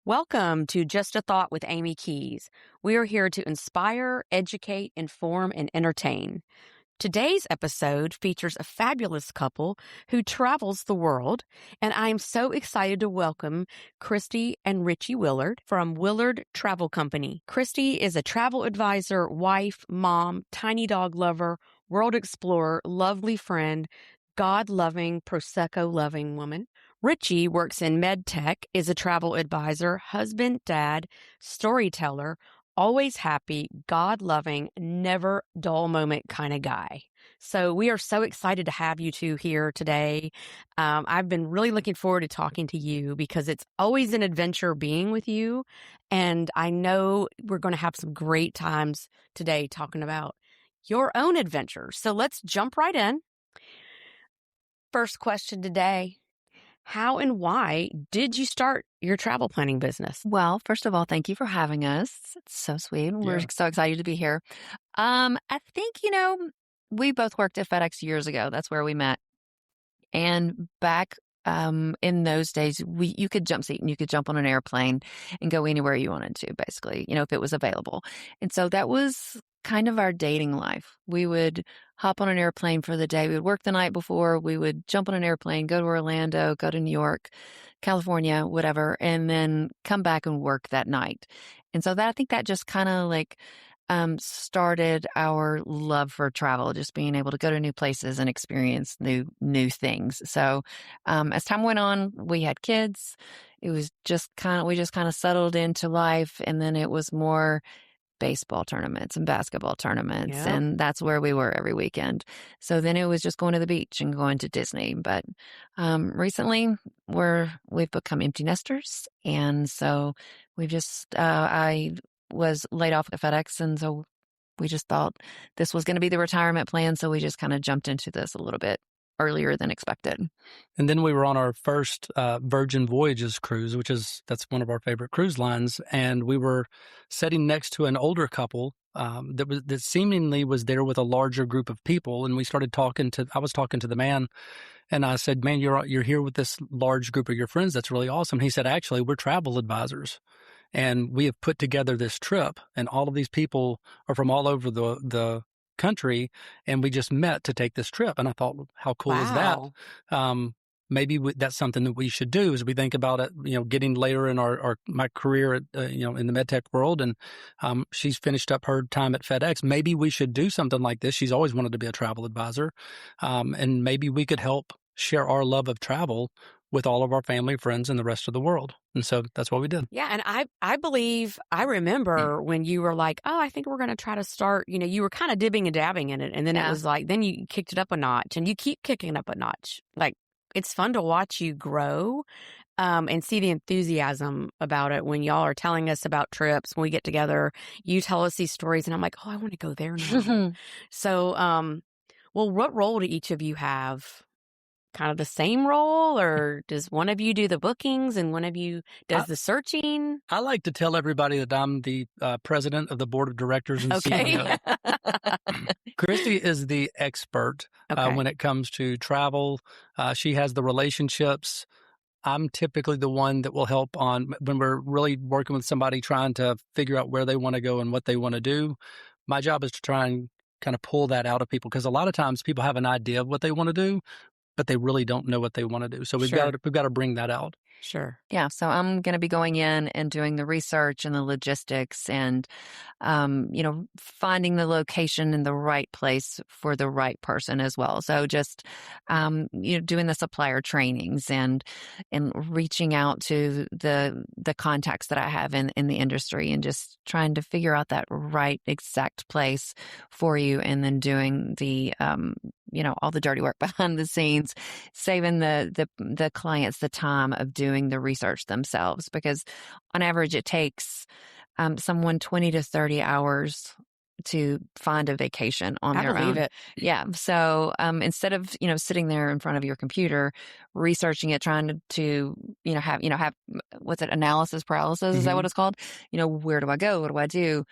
Welcome to Just a Thought with Amy Keys. We are here to inspire, educate, inform, and entertain. Today's episode features a fabulous couple who travels the world, and I am so excited to welcome Christy and Richie Willard from Willard Travel Company. Christy is a travel advisor, wife, mom, tiny dog lover, world explorer, lovely friend, God-loving, Prosecco-loving woman. Richie works in med tech, is a travel advisor, husband, dad, storyteller, always happy, God-loving, never dull moment kind of guy. So we are so excited to have you two here today. I've been really looking forward to talking to you because it's always an adventure being with you. And I know we're going to have some great times today talking about your own adventures. So let's jump right in. First question today. How and why did you start your travel planning business? Well, first of all, thank you for having us. It's so sweet. We're so excited to be here. I think, we both worked at FedEx years ago. That's where we met. And back in those days, you could jump seat and you could jump on an airplane and go anywhere you wanted to, basically, if it was available. And so that was kind of our dating life. We would hop on an airplane for the day. We would work the night before. We would jump on an airplane, go to Orlando, go to New York, California, whatever, and then come back and work that night. And so I think that just kind of started our love for travel, just being able to go to new places and experience new things. So, as time went on, we had kids. It was we just kind of settled into life. And then it was more baseball tournaments and basketball tournaments. Yep. And that's where we were every weekend. So then it was just going to the beach and going to Disney. But, recently we've become empty nesters. And so I was laid off at FedEx. And so we just thought this was going to be the retirement plan. So we just kind of jumped into this a little bit earlier than expected. And then we were on our first Virgin Voyages cruise, that's one of our favorite cruise lines. And we were sitting next to an older couple that seemingly was there with a larger group of people. And we started I was talking to the man, and I said, "Man, you're here with this large group of your friends. That's really awesome." He said, "Actually, we're travel advisors. And we have put together this trip, and all of these people are from all over the country, and we just met to take this trip." And I thought, how cool is that? Maybe that's something that we should do as we think about it, getting later in my career at, in the medtech world. And she's finished up her time at FedEx. Maybe we should do something like this. She's always wanted to be a travel advisor. And maybe we could help share our love of travel with all of our family, friends, and the rest of the world. And so that's what we did. Yeah. And I remember when you were like, oh, I think we're going to try to start, you were kind of dibbing and dabbing in it. And then it was like, then you kicked it up a notch, and you keep kicking it up a notch. Like, it's fun to watch you grow, and see the enthusiasm about it when y'all are telling us about trips. When we get together, you tell us these stories, and I'm like, oh, I want to go there now. So, well, what role do each of you have? Kind of the same role, or does one of you do the bookings and one of you does the searching? I like to tell everybody that I'm the president of the board of directors and CEO. Christy is the expert when it comes to travel. She has the relationships. I'm typically the one that will help when we're really working with somebody trying to figure out where they want to go and what they want to do. My job is to try and kind of pull that out of people, because a lot of times people have an idea of what they want to do, but they really don't know what they want to do. So we've got to bring that out. Sure. Yeah. So I'm going to be going in and doing the research and the logistics and, finding the location in the right place for the right person as well. So just, doing the supplier trainings and reaching out to the contacts that I have in the industry, and just trying to figure out that right exact place for you. And then doing the, all the dirty work behind the scenes, saving the clients the time of doing the research themselves, because on average it takes someone 20 to 30 hours to find a vacation on their own. I believe it. Yeah. So instead of sitting there in front of your computer researching it, trying to have what's it, analysis paralysis? Is that what it's called? Where do I go? What do I do?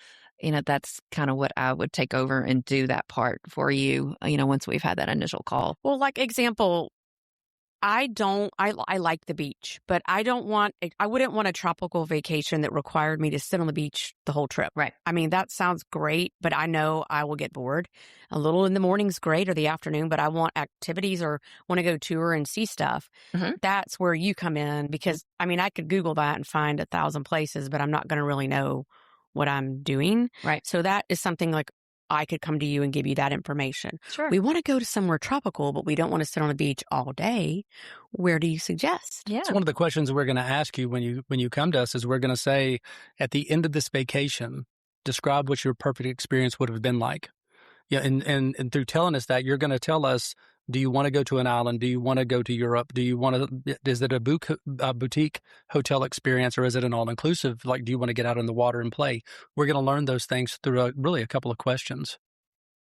That's kind of what I would take over and do that part for you, once we've had that initial call. Well, like example, I like the beach, but I wouldn't want a tropical vacation that required me to sit on the beach the whole trip. Right. I mean, that sounds great, but I know I will get bored. A little in the morning's great or the afternoon, but I want activities or want to go tour and see stuff. Mm-hmm. That's where you come in because, I mean, I could Google that and find 1,000 places, but I'm not going to really know what I'm doing. Right. So that is something like I could come to you and give you that information. Sure. We want to go to somewhere tropical, but we don't want to sit on the beach all day. Where do you suggest? Yeah. So one of the questions we're going to ask you when you come to us is we're going to say, at the end of this vacation, describe what your perfect experience would have been like. Yeah, and through telling us that, you're going to tell us, do you want to go to an island? Do you want to go to Europe? Is it a boutique hotel experience, or is it an all-inclusive? Like, do you want to get out in the water and play? We're going to learn those things through really a couple of questions.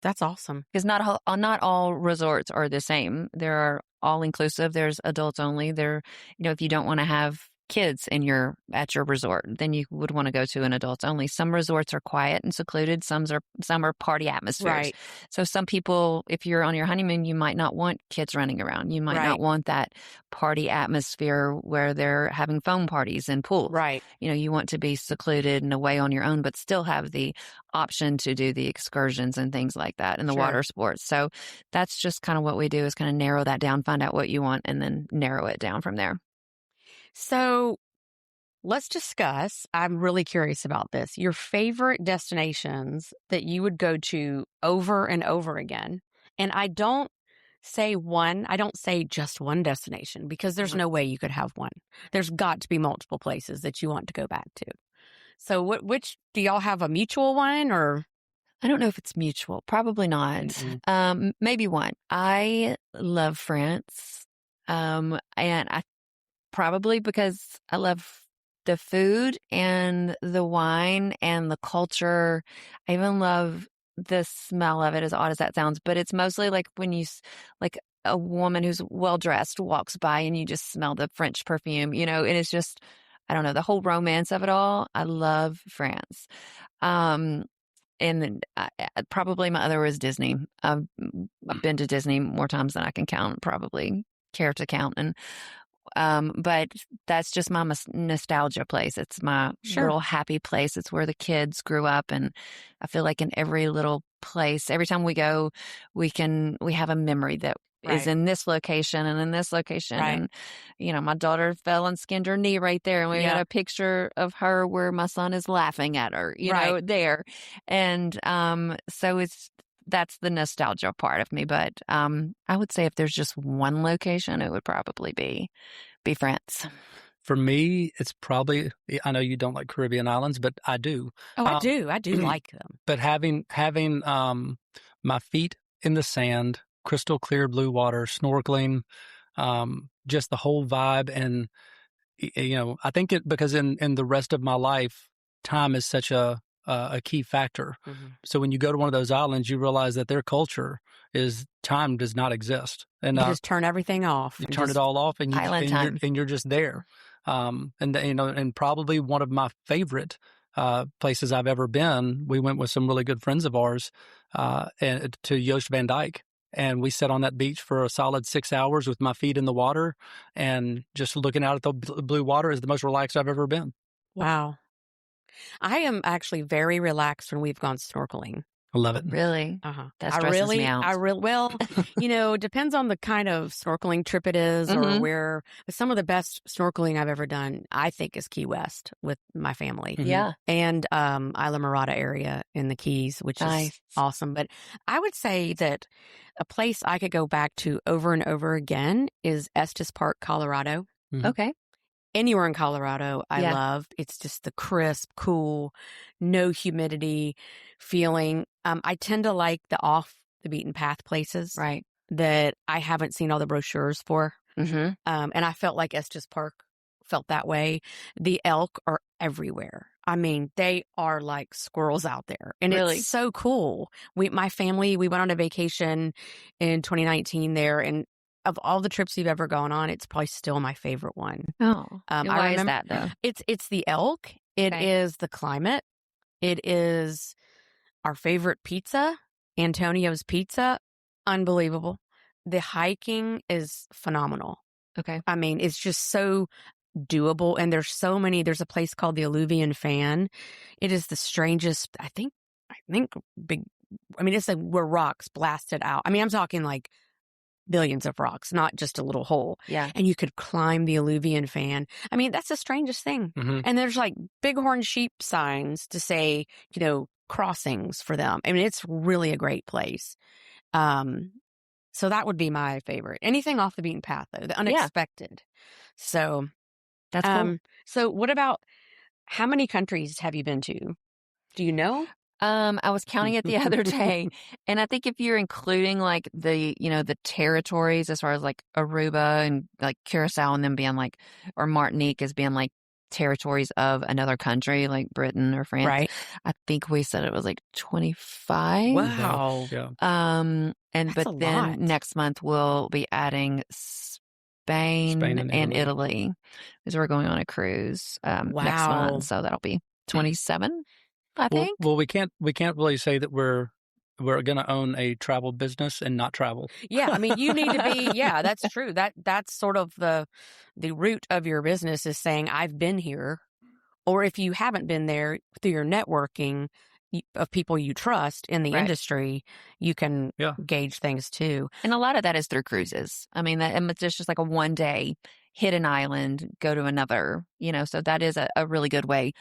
That's awesome. Because not all resorts are the same. There are all-inclusive. There's adults only. If you don't want to have kids at your resort, then you would want to go to an adults only. Some resorts are quiet and secluded. Some are party atmospheres. Right. So some people, if you're on your honeymoon, you might not want kids running around. You might not want that party atmosphere where they're having foam parties and pools. Right. You want to be secluded and away on your own, but still have the option to do the excursions and things like that and the water sports. So that's just kind of what we do, is kind of narrow that down, find out what you want, and then narrow it down from there. So let's discuss, I'm really curious about this, your favorite destinations that you would go to over and over again. And I don't say just one destination, because there's no way you could have one. There's got to be multiple places that you want to go back to. So which do y'all have, a mutual one, or? I don't know if it's mutual. Probably not. Mm-mm. Maybe one. I love France. And I probably because I love the food and the wine and the culture. I even love the smell of it, as odd as that sounds. But it's mostly like when like a woman who's well-dressed walks by and you just smell the French perfume, and it's just, I don't know, the whole romance of it all. I love France. And probably my other was Disney. I've been to Disney more times than I can count, probably care to count. And but that's just my nostalgia place. It's my little happy place. It's where the kids grew up. And I feel like in every little place, every time we go, we have a memory that is in this location and in this location. Right. And, my daughter fell and skinned her knee right there. And we got a picture of her where my son is laughing at her, there. And so that's the nostalgia part of me. But I would say if there's just one location, it would probably be France. For me, it's probably, I know you don't like Caribbean islands, but I do. Oh, I do. I do like them. But having my feet in the sand, crystal clear blue water, snorkeling, just the whole vibe. And, I think because in the rest of my life, time is such a key factor. Mm-hmm. So when you go to one of those islands, you realize that their culture is time does not exist. And you just turn everything off. You turn it all off, and you're just there. And probably one of my favorite places I've ever been. We went with some really good friends of ours and to Joost Van Dyke. And we sat on that beach for a solid 6 hours with my feet in the water, and just looking out at the blue water is the most relaxed I've ever been. Wow. I am actually very relaxed when we've gone snorkeling. I love it. Really? Uh-huh. That stresses me out. It depends on the kind of snorkeling trip it is or where. But some of the best snorkeling I've ever done, I think, is Key West with my family. Mm-hmm. Yeah. And Isla Mirada area in the Keys, which is awesome. But I would say that a place I could go back to over and over again is Estes Park, Colorado. Mm-hmm. Okay. Anywhere in Colorado, I love. It's just the crisp, cool, no humidity feeling. I tend to like the off the beaten path places, right? That I haven't seen all the brochures for. Mm-hmm. And I felt like Estes Park felt that way. The elk are everywhere. I mean, they are like squirrels out there, and it's so cool. My family, we went on a vacation in 2019 there, and of all the trips we've ever gone on, it's probably still my favorite one. Oh, why is that though? It's the elk. It is the climate. It is our favorite pizza, Antonio's Pizza. Unbelievable. The hiking is phenomenal. Okay. I mean, it's just so doable. And there's a place called the Alluvian Fan. It is the strangest, I think big, I mean, it's like where rocks blasted out. I mean, I'm talking like billions of rocks, not just a little hole. Yeah. And you could climb the Alluvian Fan. I mean, that's the strangest thing. And there's like bighorn sheep signs to say, crossings for them. I mean, it's really a great place. So that would be my favorite. Anything off the beaten path, though, the unexpected. So that's cool. So what about, how many countries have you been to? Do you know? I was counting it the other day, and I think if you're including like the territories as far as like Aruba and like Curacao and them being like, or Martinique as being like territories of another country like Britain or France. Right. I think we said it was like 25. Wow. Yeah. But then next month we'll be adding Spain and Italy because we're going on a cruise next month, so that'll be 27. I think. Well, we can't really say that we're going to own a travel business and not travel. Yeah, I mean, you need to be. Yeah, that's true. That's sort of the root of your business is saying I've been here, or if you haven't been there, through your networking of people you trust in the industry, you can gauge things too. And a lot of that is through cruises. I mean, it's just like a one day hit an island, go to another. So that is a really good way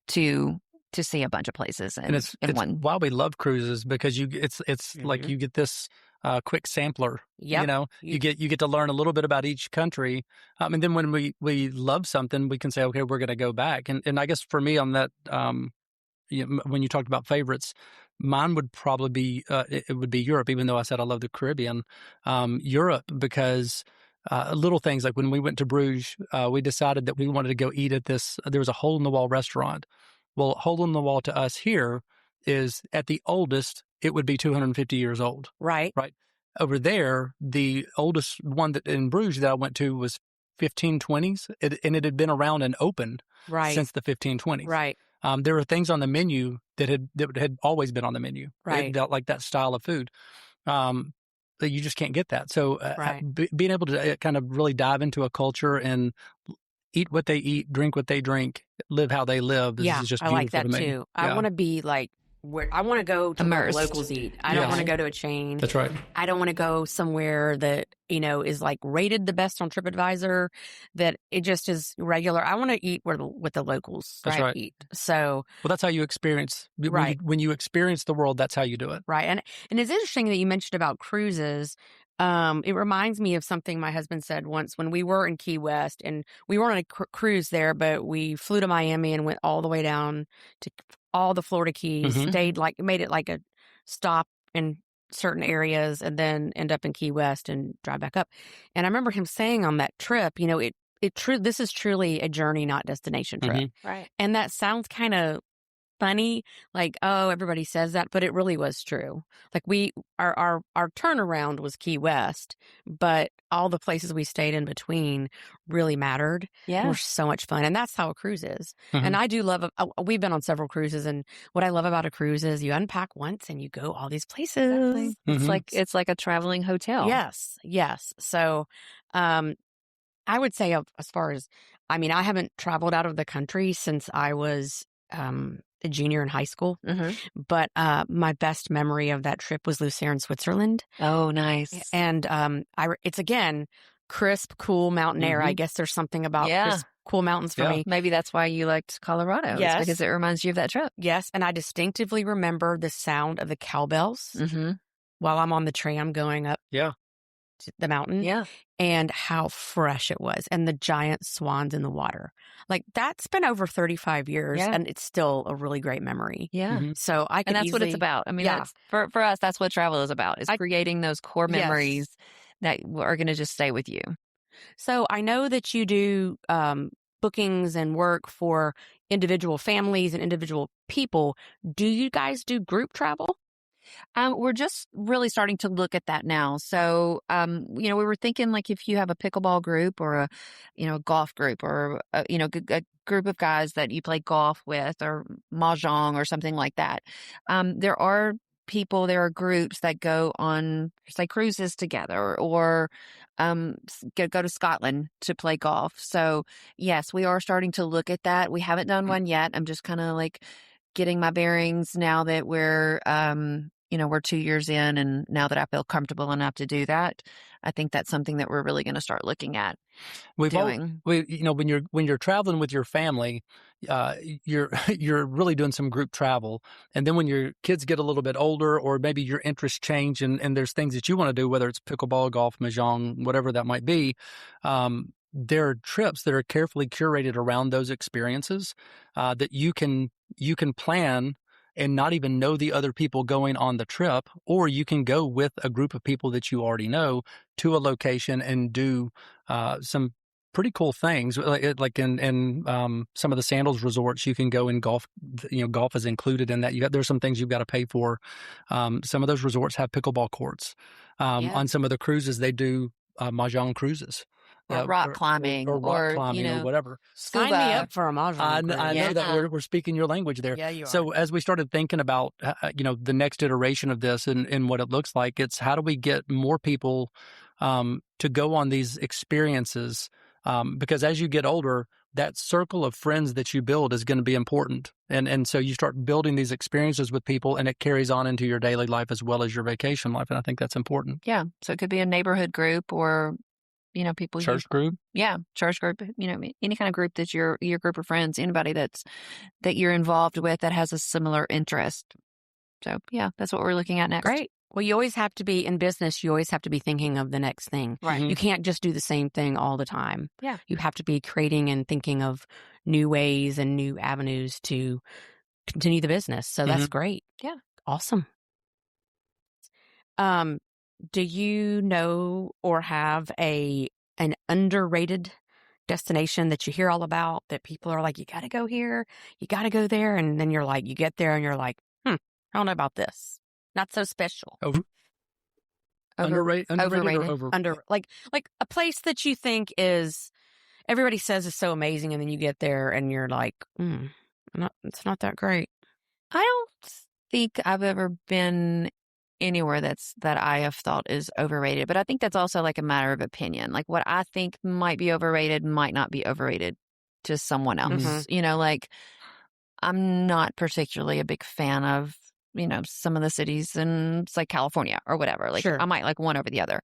to see a bunch of places and it's one. Why we love cruises, because it's like you get this quick sampler. Yep. You get to learn a little bit about each country. And then when we love something, we can say, okay, we're going to go back. And I guess for me on that, when you talked about favorites, mine would probably be it would be Europe. Even though I said I love the Caribbean, Europe, because little things like when we went to Bruges, we decided that we wanted to go eat at this. There was a hole in the wall restaurant. Well, hole in the wall to us here is at the oldest, it would be 250 years old. Right. Right. Over there, the oldest one that in Bruges that I went to was 1520s, and it had been around and open since the 1520s. Right. There were things on the menu that had always been on the menu. Right. Like that style of food. That you just can't get that. So being able to kind of really dive into a culture and eat what they eat, drink what they drink, live how they live. This is just beautiful. I like that to me. too. I want to be like, I want to go to where locals eat. I don't want to go to a chain. That's right. I don't want to go somewhere that, is like rated the best on TripAdvisor, that it just is regular. I want to eat what the locals eat. So, well, that's how you experience. When you experience the world, that's how you do it. Right. And it's interesting that you mentioned about cruises. It reminds me of something my husband said once when we were in Key West, and we weren't on a cruise there, but we flew to Miami and went all the way down to all the Florida Keys, made it like a stop in certain areas and then end up in Key West and drive back up. And I remember him saying on that trip, this is truly a journey, not destination trip. Right. And that sounds kind of funny, like, oh, everybody says that, but it really was true. Like our turnaround was Key West, but all the places we stayed in between really mattered. Yeah. Were so much fun. And that's how a cruise is. And I do love, we've been on several cruises, and what I love about a cruise is you unpack once and you go all these places. Exactly. It's like a traveling hotel. Yes. So, I would say as far as, I haven't traveled out of the country since I was, a junior in high school. But my best memory of that trip was Lucerne, Switzerland. Oh, nice. And it's again crisp, cool mountain air. I guess there's something about crisp, cool mountains for me. Maybe that's why you liked Colorado. Yes. It's because it reminds you of that trip. Yes, and I distinctively remember the sound of the cowbells while I'm on the tram going up to the mountain. Yeah. And how fresh it was, and the giant swans in the water. Like, that's been over 35 years, and it's still a really great memory. Yeah. So I could and that's what it's about. That's, for us, that's what travel is about, is creating those core memories that are going to just stay with you. So I know that you do bookings and work for individual families and individual people. Do you guys do group travel? We're just really starting to look at that now. So, we were thinking, like, if you have a pickleball group or a golf group, or a group of guys that you play golf with, or mahjong or something like that. There are people, there are groups that go on, say, cruises together or go to Scotland to play golf. So, yes, we are starting to look at that. We haven't done one yet. I'm just kind of like getting my bearings now that we're 2 years in, and now that I feel comfortable enough to do that, I think that's something that we're really going to start looking at doing. When you're traveling with your family, you're really doing some group travel, and then when your kids get a little bit older, or maybe your interests change, and there's things that you want to do, whether it's pickleball, golf, mahjong, whatever that might be. There are trips that are carefully curated around those experiences that you can plan and not even know the other people going on the trip, or you can go with a group of people that you already know to a location and do some pretty cool things. Like in some of the Sandals resorts, you can go and golf. Golf is included in that. There's some things you've got to pay for. Some of those resorts have pickleball courts. On some of the cruises, they do mahjong cruises. Or rock climbing, or rock climbing, or whatever. Sign me up for a mahjong cruise. I know that we're speaking your language there. Yeah, you are. So as we started thinking about, the next iteration of this and what it looks like, it's how do we get more people to go on these experiences? Because as you get older, that circle of friends that you build is going to be important. And so you start building these experiences with people, and it carries on into your daily life as well as your vacation life. And I think that's important. Yeah. So it could be a neighborhood group, or people. Church group? Yeah, church group. Any kind of group that's your group of friends, anybody that you're involved with that has a similar interest. So, yeah, that's what we're looking at next. Great. Well, you always have to be in business. You always have to be thinking of the next thing. Right. You can't just do the same thing all the time. Yeah. You have to be creating and thinking of new ways and new avenues to continue the business. So that's great. Yeah. Awesome. Do you know or have an underrated destination that you hear all about that people are like, you got to go here, you got to go there, and then you're like, you get there and you're like, I don't know about this. Not so special. Underrated or over? Like a place that you think is everybody says is so amazing, and then you get there and you're like, it's not that great. I don't think I've ever been anywhere that I have thought is overrated, but I think that's also like a matter of opinion. Like what I think might be overrated might not be overrated to someone else. Like I'm not particularly a big fan of some of the cities in like California or whatever. Like sure. I might like one over the other.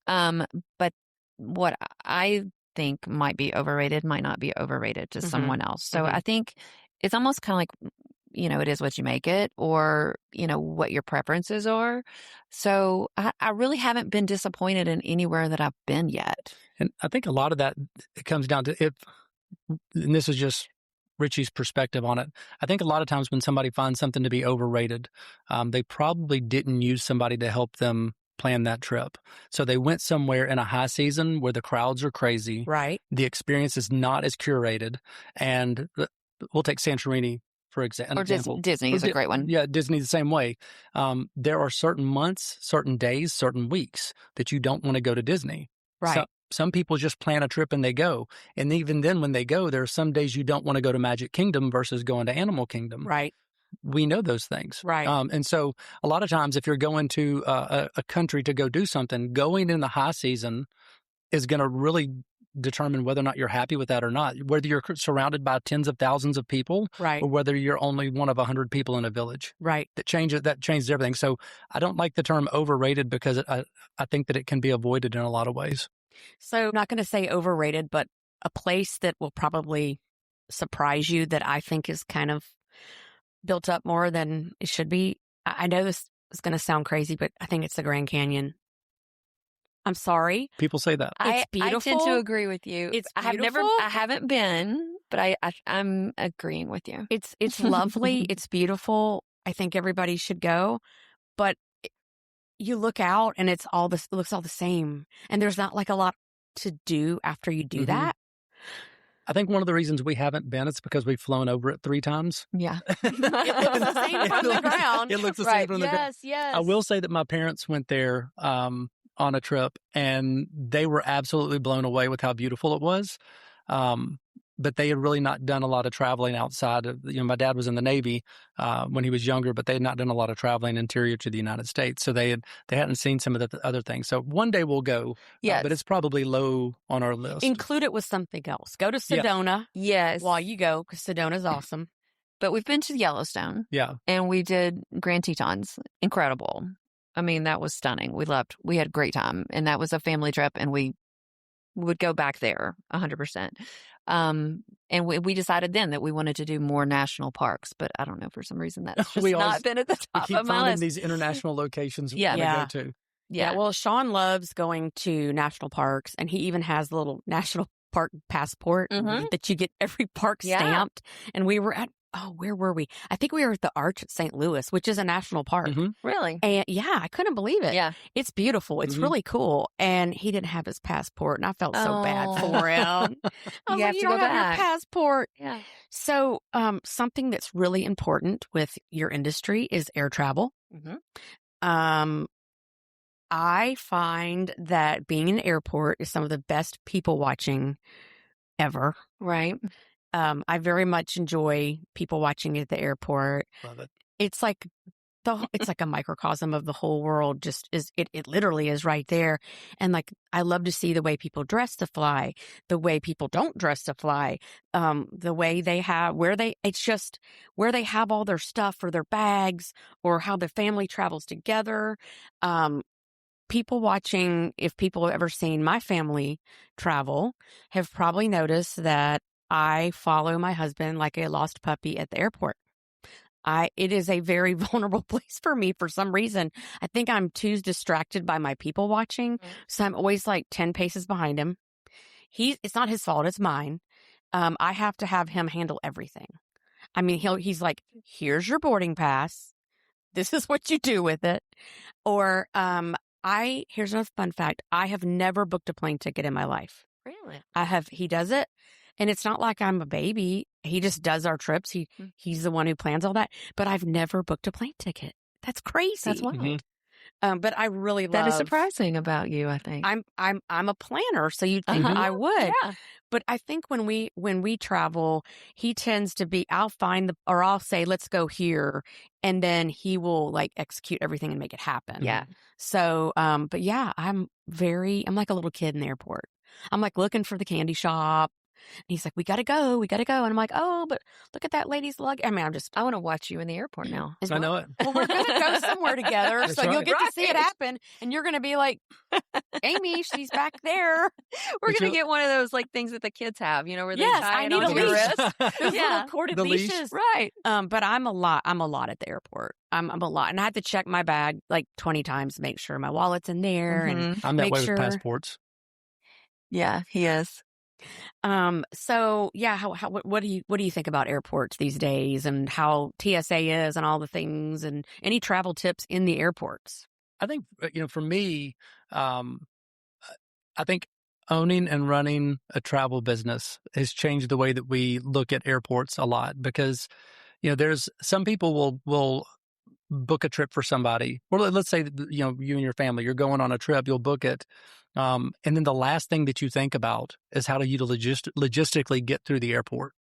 But what I think might be overrated might not be overrated to someone else. So I think it's almost kind of like, it is what you make it, or, what your preferences are. So I really haven't been disappointed in anywhere that I've been yet. And I think a lot of that, it comes down to and this is just Richie's perspective on it. I think a lot of times when somebody finds something to be overrated, they probably didn't use somebody to help them plan that trip. So they went somewhere in a high season where the crowds are crazy. Right. The experience is not as curated. And we'll take Santorini, for example. Or Disney is a great one. Yeah, Disney the same way. There are certain months, certain days, certain weeks that you don't want to go to Disney. Right. Some people just plan a trip and they go. And even then when they go, there are some days you don't want to go to Magic Kingdom versus going to Animal Kingdom. Right. We know those things. Right. And so a lot of times if you're going to a country to go do something, going in the high season is going to really determine whether or not you're happy with that or not, whether you're surrounded by tens of thousands of people, right, or whether you're only one of 100 people in a village. Right. That changes everything. So I don't like the term overrated because I think that it can be avoided in a lot of ways. So I'm not going to say overrated, but a place that will probably surprise you that I think is kind of built up more than it should be. I know this is going to sound crazy, but I think it's the Grand Canyon. I'm sorry. People say that. It's beautiful. I tend to agree with you. It's beautiful. I haven't been, but I'm agreeing with you. It's lovely. It's beautiful. I think everybody should go. But you look out and it looks all the same. And there's not like a lot to do after you do that. I think one of the reasons we haven't been is because we've flown over it 3 times. Yeah. It looks the same from the ground. It looks the same from the ground. Yes. I will say that my parents went there on a trip, and they were absolutely blown away with how beautiful it was. but they had really not done a lot of traveling outside of, my dad was in the Navy when he was younger, but they had not done a lot of traveling interior to the United States. So they hadn't seen some of the other things. So one day we'll go, but it's probably low on our list. Include it with something else. Go to Sedona while you go, because Sedona's awesome. But we've been to Yellowstone. Yeah. And we did Grand Tetons. Incredible. I mean, that was stunning. We loved. We had a great time. And that was a family trip, and we would go back there 100%. And we decided then that we wanted to do more national parks, but I don't know, for some reason that's just not been at the top of my list. These international locations we go to. Yeah. Well, Sean loves going to national parks, and he even has a little national park passport that you get every park stamped. And we were at, where were we? I think we were at the Arch at St. Louis, which is a national park. Really? And I couldn't believe it. Yeah. It's beautiful. It's really cool. And he didn't have his passport, and I felt so bad for him. You have to go back. Have your passport. Yeah. So, something that's really important with your industry is air travel. I find that being in an airport is some of the best people watching ever. Right. I very much enjoy people watching at the airport. Love it. It's like it's like a microcosm of the whole world. Just it literally is right there. And like, I love to see the way people dress to fly, the way people don't dress to fly, the way they have, it's just where they have all their stuff or their bags, or how the family travels together. People watching, if people have ever seen my family travel, have probably noticed that I follow my husband like a lost puppy at the airport. It is a very vulnerable place for me for some reason. I think I'm too distracted by my people watching. So I'm always like 10 paces behind him. It's not his fault. It's mine. I have to have him handle everything. I mean, he's like, here's your boarding pass. This is what you do with it. Or, here's another fun fact. I have never booked a plane ticket in my life. Really? He does it. And it's not like I'm a baby. He just does our trips. He's the one who plans all that. But I've never booked a plane ticket. That's crazy. That's wild. But I really love. That is surprising about you, I think. I'm a planner, so you'd think I would. Yeah. But I think when we travel, he tends to be. I'll say, let's go here, and then he will like execute everything and make it happen. Yeah. So, but yeah, I'm like a little kid in the airport. I'm like looking for the candy shop. And he's like, we gotta go. And I'm like, oh, but look at that lady's luggage. I mean, I want to watch you in the airport now. I know it. Well, we're going to go somewhere together. That's so right. you'll get to see it happen. And you're going to be like, Amy, she's back there. We're going to get one of those like things that the kids have, where they tie I it need a onto your leash. wrist. Those little corded leashes. Right. But I'm a lot at the airport. I'm a lot. And I have to check my bag like 20 times to make sure my wallet's in there. And I'm that way with passports. Yeah, he is. So yeah, what do you think about airports these days, and how TSA is and all the things, and any travel tips in the airports? I think, for me, I think owning and running a travel business has changed the way that we look at airports a lot, because, there's some people will book a trip for somebody, or let's say, you and your family, you're going on a trip, you'll book it. And then the last thing that you think about is how do you logistically get through the airport?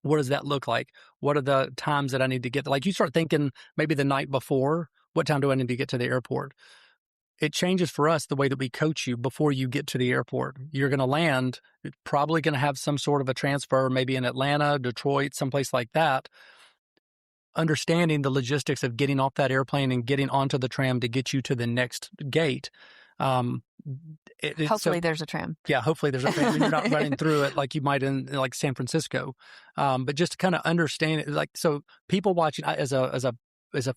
What does that look like? What are the times that I need to get? Like, you start thinking maybe the night before, what time do I need to get to the airport? It changes for us the way that we coach you before you get to the airport. You're going to land, probably going to have some sort of a transfer, maybe in Atlanta, Detroit, someplace like that. Understanding the logistics of getting off that airplane and getting onto the tram to get you to the next gate. Hopefully there's a tram. Yeah, hopefully there's a tram, and you're not running through it like you might in like San Francisco. But just to kind of understand it, like, so people watching as a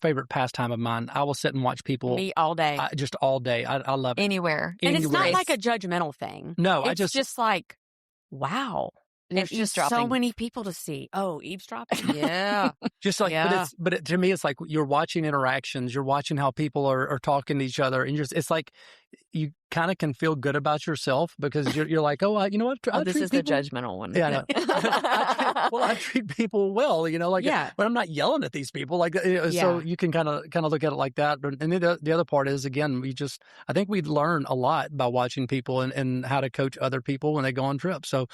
favorite pastime of mine, I will sit and watch people. Me all day. Just all day. I love it. Anywhere. And it's not like a judgmental thing. No, it's just like, wow. There's just so many people to see. Oh, eavesdropping? Yeah. Just like, to me, it's like you're watching interactions. You're watching how people are talking to each other. And it's like you kind of can feel good about yourself because you're like, oh, you know what? This is the judgmental one. Yeah, I know. I treat people well, like when I'm not yelling at these people, like, so you can kind of look at it like that. But and the other part is, again, I think we learn a lot by watching people and how to coach other people when they go on trips. So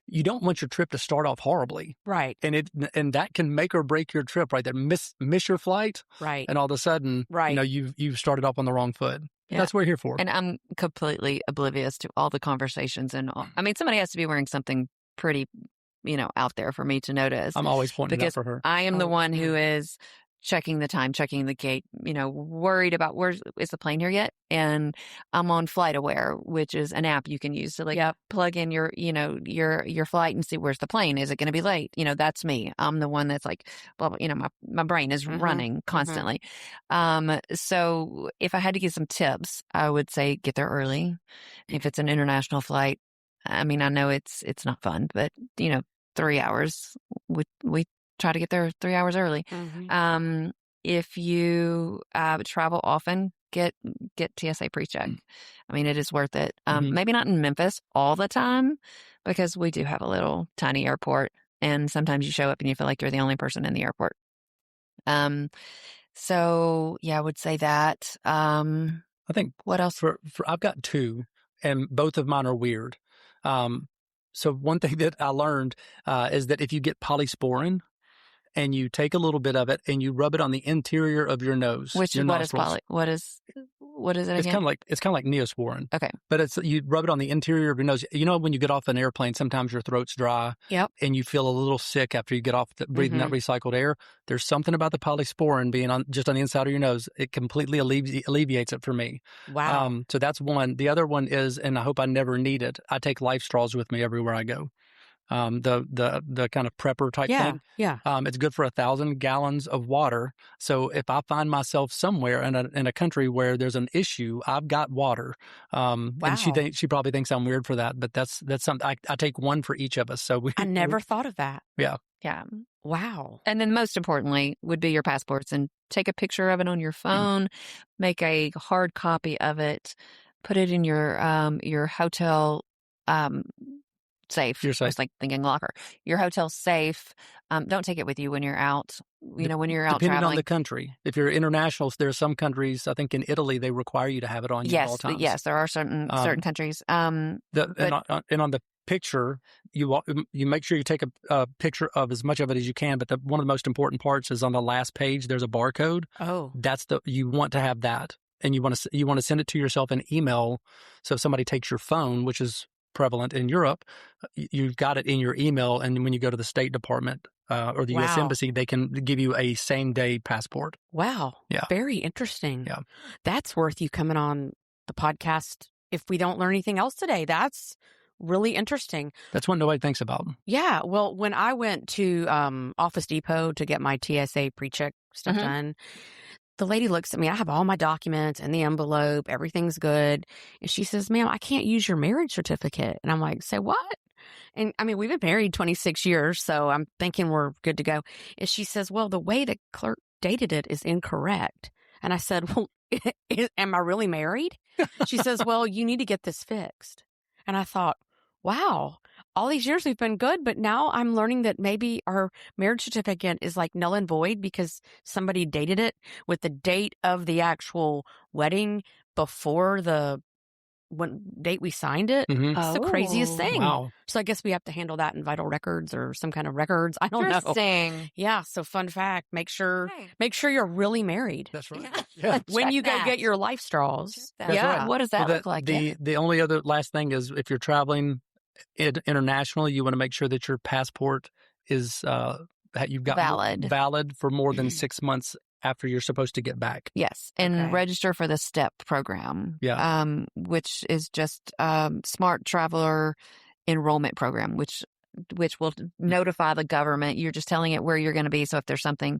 you don't want your trip to start off horribly, right? And that can make or break your trip, right? That miss your flight, right? And all of a sudden, right? You've started off on the wrong foot. Yeah. That's what we're here for. And I'm completely oblivious to all the conversations and all. I mean, somebody has to be wearing something pretty, out there for me to notice. I'm always pointing it out for her. I am the one who is checking the time, checking the gate, worried about is the plane here yet? And I'm on Flight Aware, which is an app you can use to plug in your flight and see where's the plane. Is it going to be late? That's me. I'm the one that's like, well, my brain is running constantly. So if I had to give some tips, I would say get there early. If it's an international flight, I mean, I know it's not fun, but 3 hours. We try to get there 3 hours early. If you travel often, get TSA pre-check. I mean, it is worth it. Maybe not in Memphis all the time because we do have a little tiny airport, and sometimes you show up and you feel like you're the only person in the airport. So yeah, I would say that. I think what else? For I've got two, and both of mine are weird. So one thing that I learned is that if you get polysporin and you take a little bit of it and you rub it on the interior of your nose, what is it again? It's kind of like Neosporin. Okay, but you rub it on the interior of your nose. When you get off an airplane, sometimes your throat's dry. Yep. And you feel a little sick after you get off breathing that recycled air. There's something about the polysporin being just on the inside of your nose. It completely alleviates it for me. Wow. So that's one. The other one is, and I hope I never need it, I take life straws with me everywhere I go. The kind of prepper type thing. Yeah. It's good for 1,000 gallons of water. So if I find myself somewhere in a country where there's an issue, I've got water. Wow. And she probably thinks I'm weird for that, but that's something I take one for each of us. So I never thought of that. Yeah. Yeah. Wow. And then most importantly would be your passports, and take a picture of it on your phone, make a hard copy of it, put it in your hotel, safe. You're safe. I was like thinking locker. Your hotel safe. Don't take it with you when you're out. When you're out depending traveling. on the country. If you're international, there are some countries. I think in Italy they require you to have it on you at all times. Yes, there are certain countries. And on the picture, you make sure you take a picture of as much of it as you can. But one of the most important parts is on the last page. There's a barcode. Oh, you want to have that, and you want to send it to yourself in email. So if somebody takes your phone, which is prevalent in Europe, you've got it in your email, and when you go to the State Department or the U.S. Embassy, they can give you a same-day passport. Wow. Yeah. Very interesting. Yeah. That's worth you coming on the podcast if we don't learn anything else today. That's really interesting. That's what nobody thinks about. Yeah. Well, when I went to Office Depot to get my TSA pre-check stuff done, the lady looks at me. I have all my documents in the envelope. Everything's good. And she says, ma'am, I can't use your marriage certificate. And I'm like, say what? And I mean, we've been married 26 years, so I'm thinking we're good to go. And she says, well, the way the clerk dated it is incorrect. And I said, well, am I really married? She says, well, you need to get this fixed. And I thought, wow, all these years we've been good, but now I'm learning that maybe our marriage certificate is like null and void because somebody dated it with the date of the actual wedding before the date we signed it. It's the craziest thing. Wow. So I guess we have to handle that in vital records or some kind of records. I don't know. Interesting. Yeah. So fun fact, make sure you're really married. That's right. Yeah. When you go get your life straws. That's yeah. right. What does that look like? The only other last thing is if you're traveling internationally, you want to make sure that your passport is you've got valid for more than 6 months after you're supposed to get back. Yes, and register for the STEP program. Yeah, which is just Smart Traveler Enrollment Program, which will notify the government. You're just telling it where you're going to be. So if there's something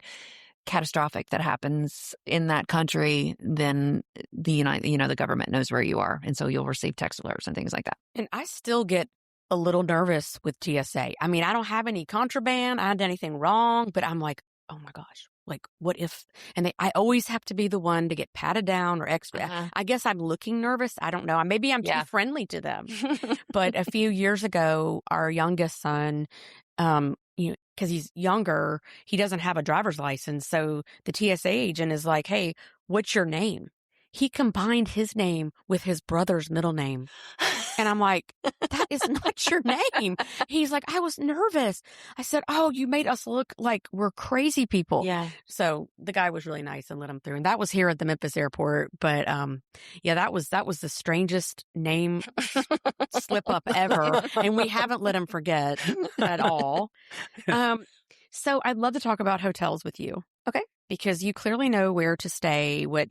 catastrophic that happens in that country, then the government knows where you are, and so you'll receive text alerts and things like that. And I still get a little nervous with TSA. I mean, I don't have any contraband. I haven't done anything wrong, but I'm like, oh my gosh, like, what if, and I always have to be the one to get patted down or extra. I guess I'm looking nervous. I don't know. Maybe I'm too friendly to them. But a few years ago, our youngest son, because he's younger, he doesn't have a driver's license. So the TSA agent is like, hey, what's your name? He combined his name with his brother's middle name. And I'm like, that is not your name. He's like, I was nervous. I said, oh, you made us look like we're crazy people. Yeah. So the guy was really nice and let him through. And that was here at the Memphis airport. But that was the strangest name slip up ever. And we haven't let him forget at all. So I'd love to talk about hotels with you. Okay. Because you clearly know where to stay. A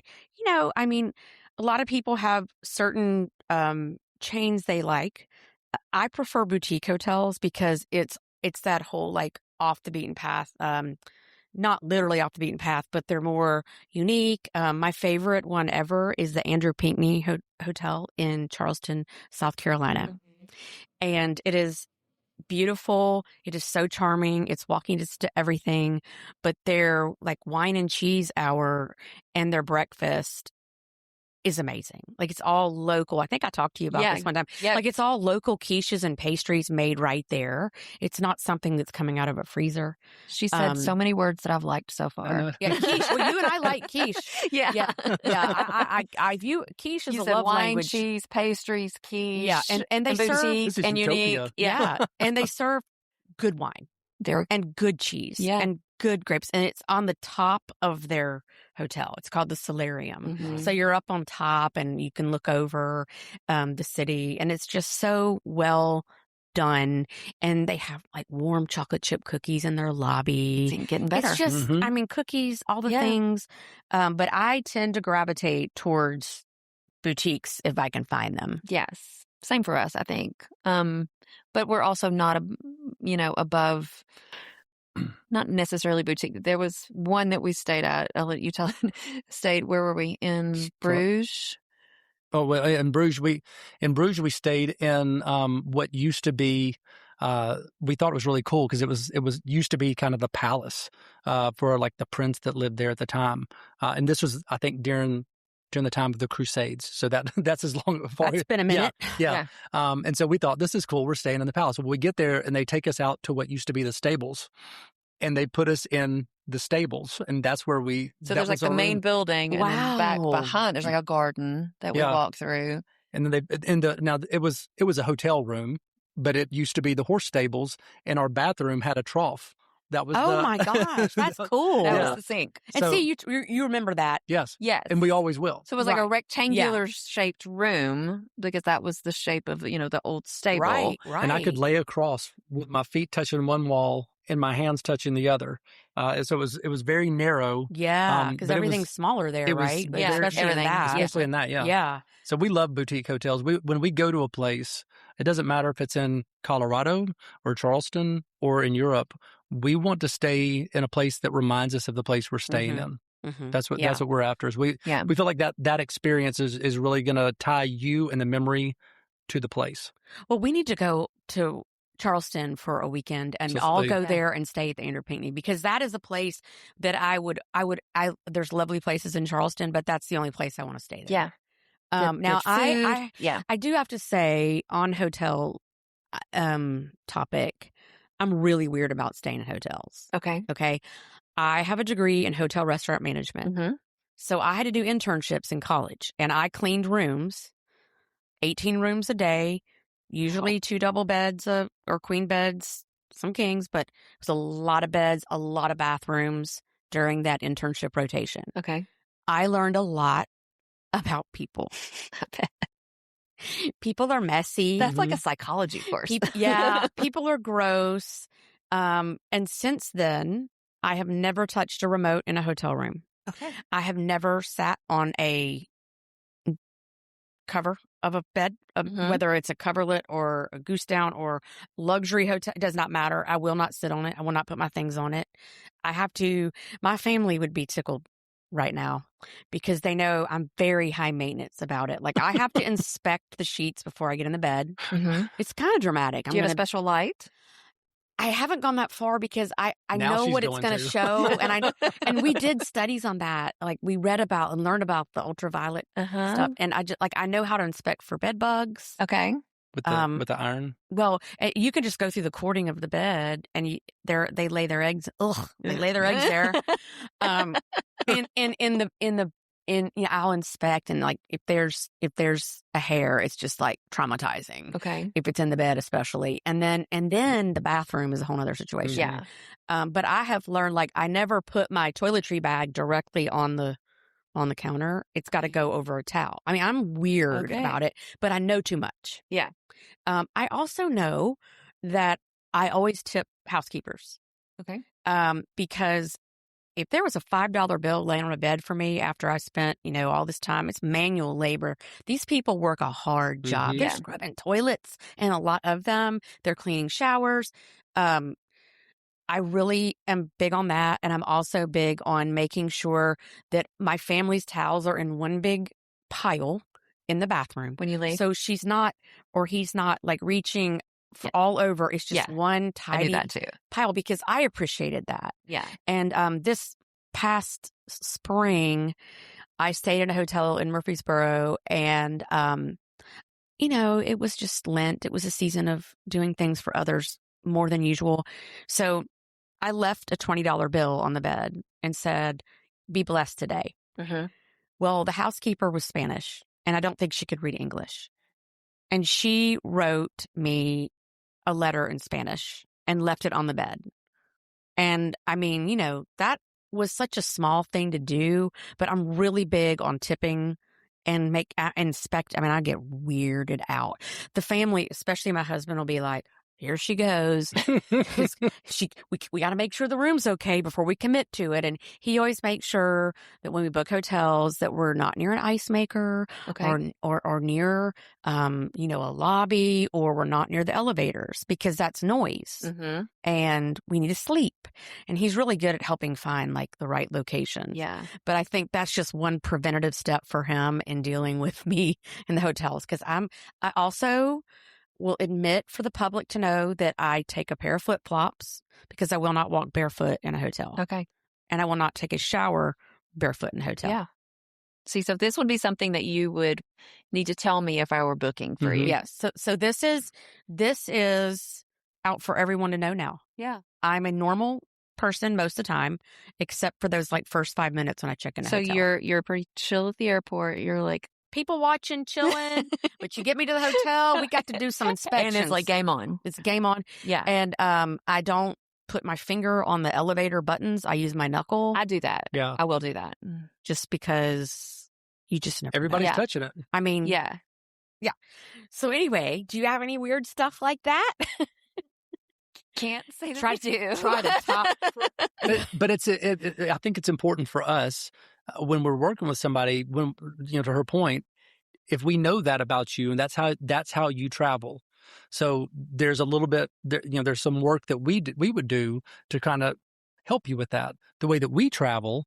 lot of people have certain chains they like. I prefer boutique hotels because it's that whole like off the beaten path, not literally off the beaten path, but they're more unique. My favorite one ever is the Andrew Pinckney Hotel in Charleston, South Carolina. And it is beautiful. It is so charming. It's walking distance to everything, but their like wine and cheese hour and their breakfast is amazing. Like it's all local. I think I talked to you about this one time. Yeah. Like it's all local quiches and pastries made right there. It's not something that's coming out of a freezer. She said so many words that I've liked so far. Yeah, quiche. Well, you and I like quiche. Yeah. I view quiche as you a said love wine, language. Cheese, pastries, quiche. Yeah, and they serve and unique. Yeah, and they serve good wine. And good cheese and good grapes. And it's on the top of their hotel. It's called the Solarium. So you're up on top and you can look over the city. And it's just so well done. And they have like warm chocolate chip cookies in their lobby. It's getting better. It's just, cookies, all the things. But I tend to gravitate towards boutiques if I can find them. Yes. Same for us, I think. But we're also not, above, not necessarily boutique. There was one that we stayed at. I'll let you tell it. Where were we? In Bruges? Oh, well, in Bruges we stayed in what used to be. We thought it was really cool because it was used to be kind of the palace for like the prince that lived there at the time, and this was, I think, during the time of the Crusades. So that's as long before. That's been a minute. Yeah. And so we thought, this is cool. We're staying in the palace. Well, we get there and they take us out to what used to be the stables, and they put us in the stables, and that's where So there's like the main building, and then back behind there's like a garden that we walk through. And then now it was a hotel room, but it used to be the horse stables, and our bathroom had a trough. That was my gosh, that's cool. That was the sink. And see, you remember that. Yes. Yes. And we always will. So it was like a rectangular shaped room because that was the shape of, the old stable. Right. And I could lay across with my feet touching one wall and my hands touching the other. So it was very narrow. Yeah, because everything's smaller there, right? Especially in that. Yeah. So we love boutique hotels. When we go to a place, it doesn't matter if it's in Colorado or Charleston or in Europe. We want to stay in a place that reminds us of the place we're staying in. That's what we're after. Is we feel like that experience is really going to tie you and the memory to the place. Well, we need to go to Charleston for a weekend and all go there and stay at the Andrew Pinckney, because that is a place that I would there's lovely places in Charleston, but that's the only place I want to stay there. Yeah. Now I do have to say, on hotel topic, I'm really weird about staying in hotels. Okay. I have a degree in hotel restaurant management. So I had to do internships in college, and I cleaned rooms, 18 rooms a day, usually 2 double beds or queen beds, some kings, but it was a lot of beds, a lot of bathrooms during that internship rotation. Okay. I learned a lot about people. People are messy. That's like a psychology course. People are gross. And since then, I have never touched a remote in a hotel room. Okay. I have never sat on a cover of a bed, whether it's a coverlet or a goose down or luxury hotel. It does not matter. I will not sit on it. I will not put my things on it. My family would be tickled right now because they know I'm very high maintenance about it. Like, I have to inspect the sheets before I get in the bed. It's kind of dramatic. Do you have a special light? I haven't gone that far because I Now know she's what it's going going to to. show, and we did studies on that. Like we read about and learned about the ultraviolet stuff, and I know how to inspect for bed bugs. Okay. With the iron. Well, you can just go through the cording of the bed, and they lay their eggs. They lay their eggs there. I'll inspect, and like if there's a hair, it's just like traumatizing. Okay. If it's in the bed, especially, and then the bathroom is a whole other situation. Yeah. But I have learned, like, I never put my toiletry bag directly on the counter. It's got to go over a towel. I mean, I'm weird about it, but I know too much. Yeah. I also know that I always tip housekeepers. Okay. Because if there was a $5 bill laying on a bed for me after I spent, all this time, it's manual labor. These people work a hard job. They're scrubbing toilets, and a lot of them, they're cleaning showers. I really am big on that. And I'm also big on making sure that my family's towels are in one big pile in the bathroom. When you leave. So she's not, or he's not, like, reaching all over. It's just one tidy pile, because I appreciated that. Yeah. And this past spring, I stayed in a hotel in Murfreesboro, and, it was just Lent. It was a season of doing things for others more than usual. So I left a $20 bill on the bed and said, "Be blessed today." Mm-hmm. Well, the housekeeper was Spanish, and I don't think she could read English. And she wrote me a letter in Spanish and left it on the bed. And I mean, that was such a small thing to do, but I'm really big on tipping and inspect. I mean, I get weirded out. The family, especially my husband, will be like, "Here she goes." We got to make sure the room's okay before we commit to it. And he always makes sure that when we book hotels that we're not near an ice maker, or near, a lobby, or we're not near the elevators, because that's noise. Mm-hmm. And we need to sleep. And he's really good at helping find, like, the right location. Yeah. But I think that's just one preventative step for him in dealing with me in the hotels. Because I also will admit for the public to know that I take a pair of flip-flops, because I will not walk barefoot in a hotel. Okay. And I will not take a shower barefoot in a hotel. Yeah. See, so this would be something that you would need to tell me if I were booking for you. Yes. So this is out for everyone to know now. Yeah. I'm a normal person most of the time, except for those, like, first 5 minutes when I check in a hotel. So you're pretty chill at the airport. You're like, people watching, chilling, but you get me to the hotel, we got to do some inspections. And it's like game on. It's game on. Yeah. And I don't put my finger on the elevator buttons. I use my knuckle. I do that. Yeah. I will do that. Just because you just never Everybody's know. touching it. I mean, yeah. So anyway, do you have any weird stuff like that? Can't say that Try I do. Try to top. But I think it's important for us when we're working with somebody, when, to her point, if we know that about you, and that's how you travel. So there's a little bit, there's some work that we would do to kind of help you with that. The way that we travel,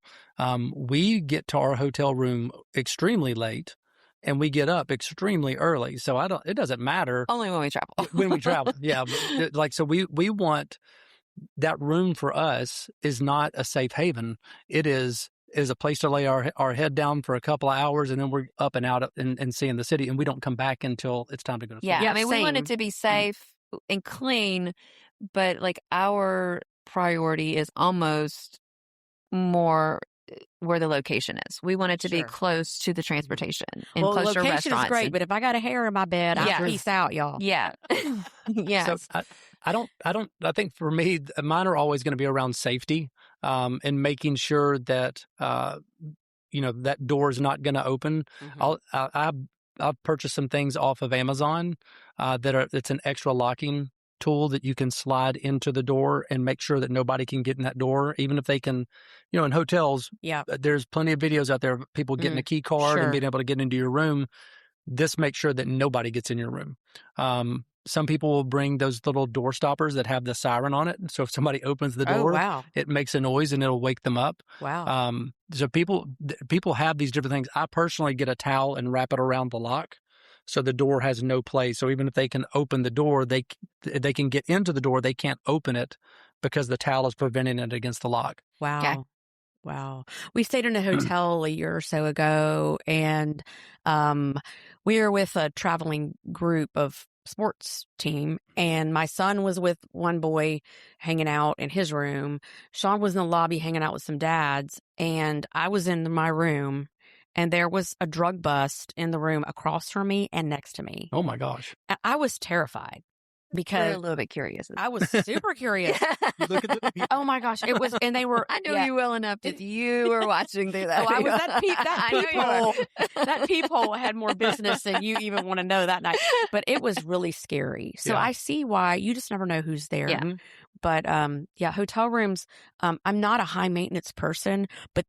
we get to our hotel room extremely late, and we get up extremely early. So it doesn't matter. Only when we travel. When we travel. Yeah. But so we want that room for us is not a safe haven. It is a place to lay our head down for a couple of hours, and then we're up and out and seeing the city, and we don't come back until it's time to go to sleep. Yeah. I mean, we want it to be safe and clean, but, like, our priority is almost more where the location is. We want it to be close to the transportation and close to restaurants. Location is great, but if I got a hair in my bed, I peace out, y'all. Yeah. Yeah. So I think for me, mine are always going to be around safety, and making sure that, that door is not going to open. Mm-hmm. I've purchased some things off of Amazon, it's an extra locking tool that you can slide into the door and make sure that nobody can get in that door, even if they can, in hotels. Yeah. There's plenty of videos out there of people getting a key card and being able to get into your room. This makes sure that nobody gets in your room. Some people will bring those little door stoppers that have the siren on it. So if somebody opens the door, it makes a noise and it'll wake them up. Wow. So people have these different things. I personally get a towel and wrap it around the lock so the door has no place. So even if they can open the door, they can get into the door. They can't open it because the towel is preventing it against the lock. Wow. Okay. Wow. We stayed in a hotel a year or so ago, and we were with a traveling group of sports team, and my son was with one boy hanging out in his room. Sean was in the lobby hanging out with some dads, and I was in my room, and there was a drug bust in the room across from me and next to me. Oh my gosh. I was terrified We're because a little bit curious. I was super curious. You look at the Oh my gosh. It was, and they were, I know yeah. you well enough that you were watching through that. Oh, I was video. that I know you peephole. were. That peephole had more business than you even want to know that night. But it was really scary. So Yeah. I see why you just never know who's there. Yeah. But yeah, hotel rooms. I'm not a high maintenance person, but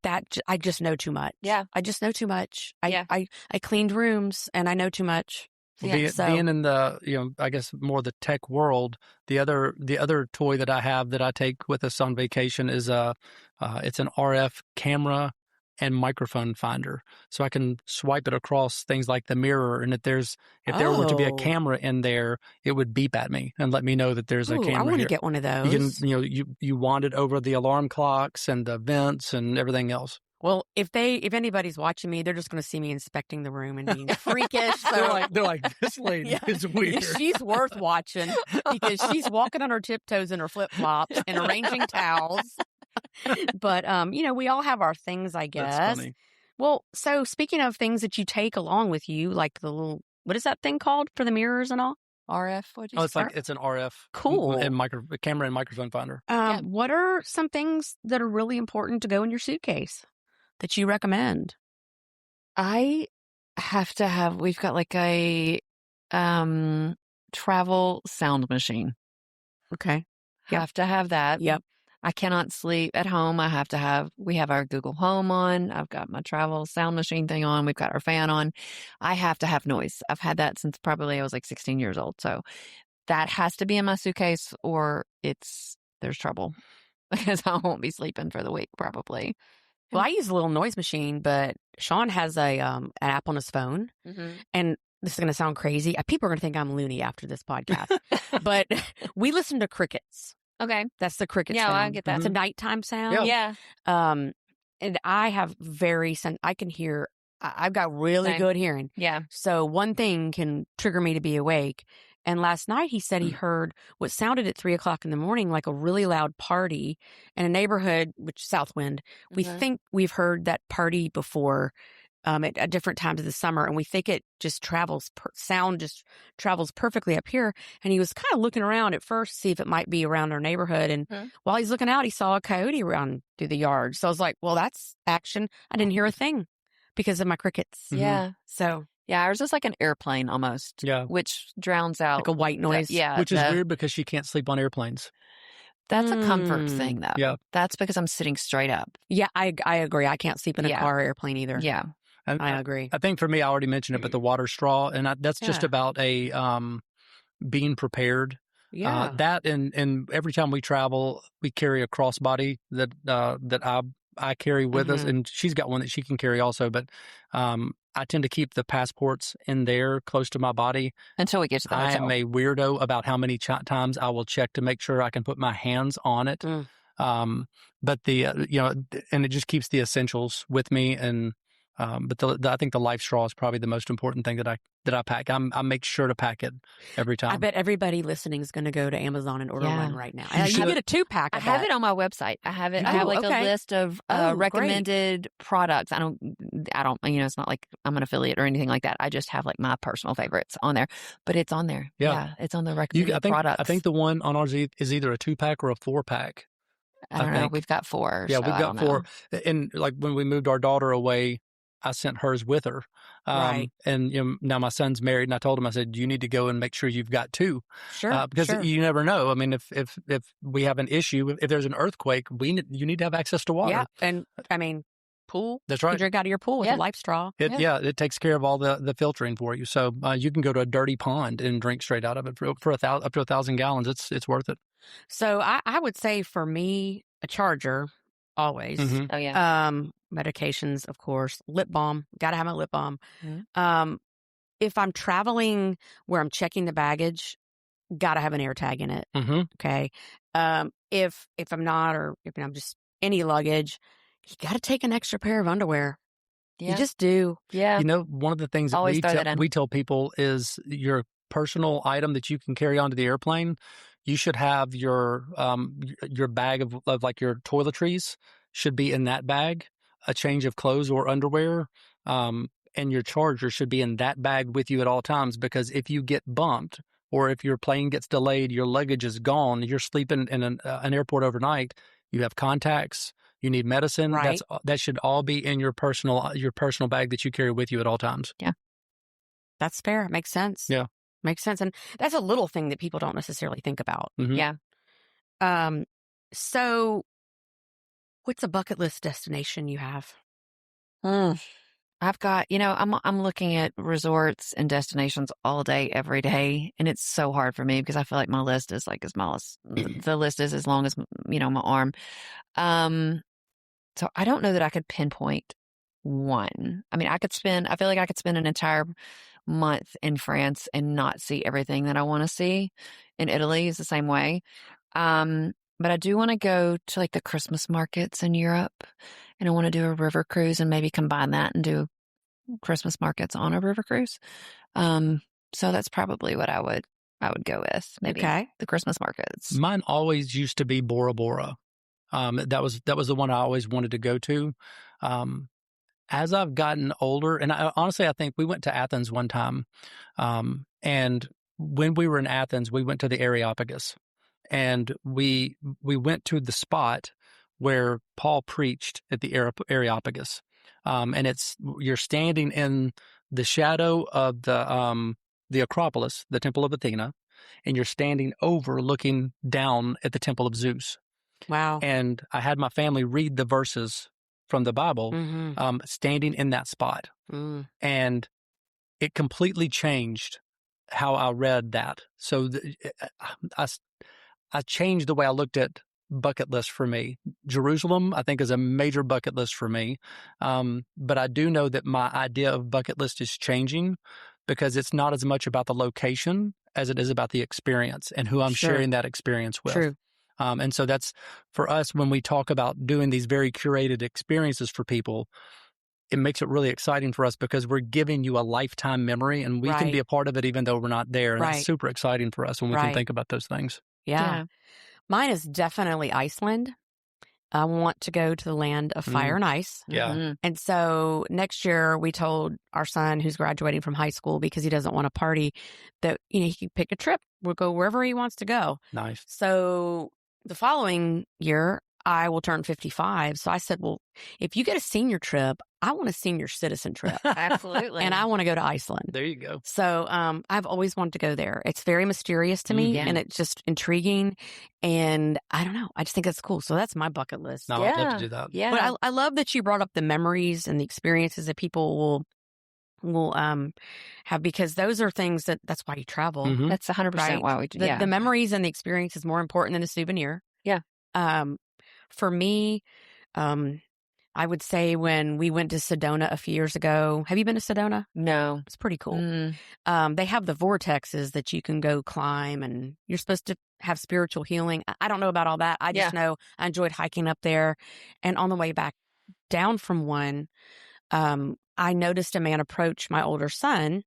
I just know too much. Yeah. I just know too much. Yeah. I cleaned rooms and I know too much. Well, Yeah, being in the, I guess more the tech world, the other toy that I have that I take with us on vacation is it's an RF camera and microphone finder. So I can swipe it across things like the mirror, and if there were to be a Oh. camera in there, it would beep at me and let me know that there's a Ooh, camera I want to here. get one of those. You can, you wand it over the alarm clocks and the vents and everything else. Well, if anybody's watching me, they're just going to see me inspecting the room and being freakish. So They're like, this lady Yeah. is weird. She's worth watching because she's walking on her tiptoes in her flip flops and arranging towels. But we all have our things, I guess. That's funny. Well, so speaking of things that you take along with you, like the little, what is that thing called for the mirrors and all? RF. What did you Oh, it's an RF. Cool. And camera and microphone finder. Yeah. What are some things that are really important to go in your suitcase that you recommend? I have to have. We've got like a travel sound machine. Okay. Yep. Have to have that. Yep. I cannot sleep at home. We have our Google Home on. I've got my travel sound machine thing on. We've got our fan on. I have to have noise. I've had that since probably I was like 16 years old. So that has to be in my suitcase or there's trouble because I won't be sleeping for the week probably. Well, I use a little noise machine, but Sean has an app on his phone, and this is going to sound crazy. People are going to think I'm loony after this podcast, but we listen to crickets. Okay. That's the cricket Yeah, sound. I get that. It's a nighttime sound. Yeah. And I have I can hear, I've got really Same. good hearing. Yeah. So one thing can trigger me to be awake. And last night he said he heard what sounded at 3:00 in the morning like a really loud party in a neighborhood, which Southwind. We think we've heard that party before at different times of the summer, and we think it just travels, sound just travels perfectly up here. And he was kind of looking around at first to see if it might be around our neighborhood. And while he's looking out, he saw a coyote run through the yard. So I was like, well, that's action. I didn't hear a thing because of my crickets. Yeah. So Yeah. Ours is like an airplane almost. Yeah. Which drowns out. like a white noise. Which is weird because she can't sleep on airplanes. That's a comfort thing though. Yeah. That's because I'm sitting straight up. Yeah, I agree. I can't sleep in a car or airplane either. Yeah. And I agree. I think for me, I already mentioned it, but the water straw, and that's just about a being prepared. Yeah. That and every time we travel, we carry a crossbody that I carry with us, and she's got one that she can carry also. But I tend to keep the passports in there close to my body Until we get to the I hotel. am a weirdo about how many times I will check to make sure I can put my hands on it. But and it just keeps the essentials with me. And but I think the life straw is probably the most important thing that I pack. I make sure to pack it every time. I bet everybody listening is going to go to Amazon and order one right now. You should. get a 2-pack. I have it on my website. I have it. You I have do? like Okay. a list of recommended products. I don't, it's not like I'm an affiliate or anything like that. I just have like my personal favorites on there, but it's on there. Yeah. It's on the recommended products. I think the one on ours is either a 2-pack or a 4-pack. I don't know. We've got 4. Yeah, so we've I got don't 4. know. And like when we moved our daughter away, I sent hers with her. Right. And now my son's married, and I told him, I said, you need to go and make sure you've got 2. Sure. Because you never know. I mean, if we have an issue, if there's an earthquake, you need to have access to water. Yeah. And I mean, pool. That's You right. drink out of your pool with a life straw. It takes care of all the filtering for you. So you can go to a dirty pond and drink straight out of it for up to 1,000 gallons. It's worth it. So I would say for me, a charger, always. Mhm. Oh, yeah. Medications, of course. Lip balm. Got to have my lip balm. if I'm traveling where I'm checking the baggage, gotta have an air tag in it. Mm-hmm. Okay. If I'm not, or if I'm just any luggage, you gotta take an extra pair of underwear. Yeah. You just do. Yeah. You know, one of the things that Always throw that in. we tell people is your personal item that you can carry onto the airplane. You should have your bag of like your toiletries should be in that bag. A change of clothes or underwear, and your charger should be in that bag with you at all times. Because if you get bumped or if your plane gets delayed, your luggage is gone. You're sleeping in an airport overnight. You have contacts. You need medicine. Right. That should all be in your personal bag that you carry with you at all times. Yeah. That's fair. It makes sense. Yeah. Makes sense. And that's a little thing that people don't necessarily think about. Mm-hmm. Yeah. So what's a bucket list destination you have? I've got, I'm looking at resorts and destinations all day, every day. And it's so hard for me because I feel like my list is like the list is as long as, my arm. So I don't know that I could pinpoint one. I mean, I feel like I could spend an entire month in France and not see everything that I want to see. In Italy is the same way. But I do want to go to like the Christmas markets in Europe, and I want to do a river cruise and maybe combine that and do Christmas markets on a river cruise. So that's probably what I would go with. Maybe the Christmas markets. Mine always used to be Bora Bora. That was the one I always wanted to go to. As I've gotten older, and honestly, I think we went to Athens one time. And when we were in Athens, we went to the Areopagus. And we went to the spot where Paul preached at the Areopagus. And you're standing in the shadow of the Acropolis, the Temple of Athena, and you're standing overlooking down at the Temple of Zeus. Wow. And I had my family read the verses from the Bible, standing in that spot. And it completely changed how I read that. So I changed the way I looked at bucket list for me. Jerusalem, I think, is a major bucket list for me. But I do know that my idea of bucket list is changing because it's not as much about the location as it is about the experience and who I'm sharing that experience with. True. And so that's for us when we talk about doing these very curated experiences for people. It makes it really exciting for us because we're giving you a lifetime memory and we can be a part of it even though we're not there. And that's super exciting for us when we can think about those things. Yeah. Mine is definitely Iceland. I want to go to the land of fire and ice. Yeah. And so next year we told our son who's graduating from high school because he doesn't want to party that, he can pick a trip. We'll go wherever he wants to go. Nice. So the following year I will turn 55. So I said, well, if you get a senior trip, I want a senior citizen trip. Absolutely. And I want to go to Iceland. There you go. So I've always wanted to go there. It's very mysterious to me and it's just intriguing. And I don't know. I just think that's cool. So that's my bucket list. No, I'd love to do that. Yeah. But I love that you brought up the memories and the experiences that people will have, because those are things that's why you travel. That's 100% why we do. The memories and the experience is more important than the souvenir. Yeah. For me, I would say when we went to Sedona a few years ago. Have you been to Sedona? No. It's pretty cool. They have the vortexes that you can go climb, and you're supposed to have spiritual healing. I don't know about all that. I just know I enjoyed hiking up there. And on the way back down from one, I noticed a man approach my older son.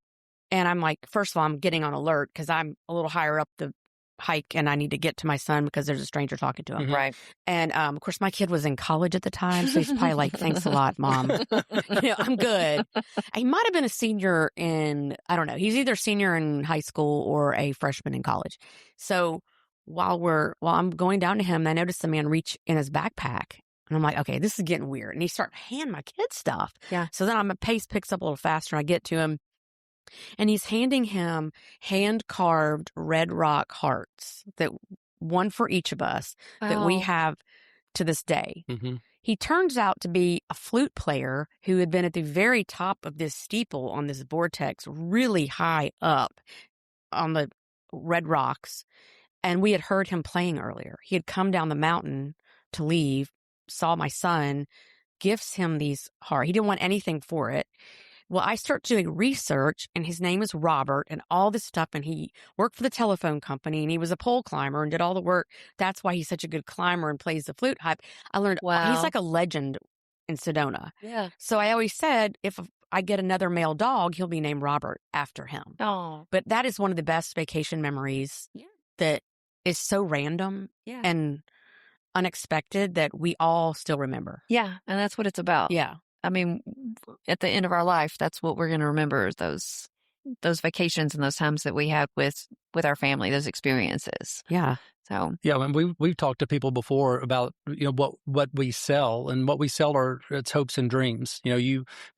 And I'm like, first of all, I'm getting on alert because I'm a little higher up the hike and I need to get to my son because there's a stranger talking to him. Right. And of course, my kid was in college at the time. So he's probably like, thanks a lot, Mom. I'm good. He might have been a senior I don't know. He's either senior in high school or a freshman in college. So while I'm going down to him, I noticed the man reach in his backpack. And I'm like, okay, this is getting weird. And he started handing my kid stuff. Yeah. So then my pace picks up a little faster and I get to him. And he's handing him hand-carved red rock hearts, that one for each of us, that we have to this day. He turns out to be a flute player who had been at the very top of this steeple on this vortex, really high up on the red rocks. And we had heard him playing earlier. He had come down the mountain to leave, saw my son, gifts him these hearts. He didn't want anything for it. Well, I start doing research, and his name is Robert, and all this stuff, and he worked for the telephone company, and he was a pole climber and did all the work. That's why he's such a good climber and plays the flute. I learned he's like a legend in Sedona. Yeah. So I always said, if I get another male dog, he'll be named Robert after him. Oh. But that is one of the best vacation memories that is so random and unexpected that we all still remember. Yeah, and that's what it's about. Yeah. I mean, at the end of our life, that's what we're going to remember, those vacations and those times that we had with our family, those experiences. Yeah. So and we've talked to people before about what we sell, and what we sell it's hopes and dreams.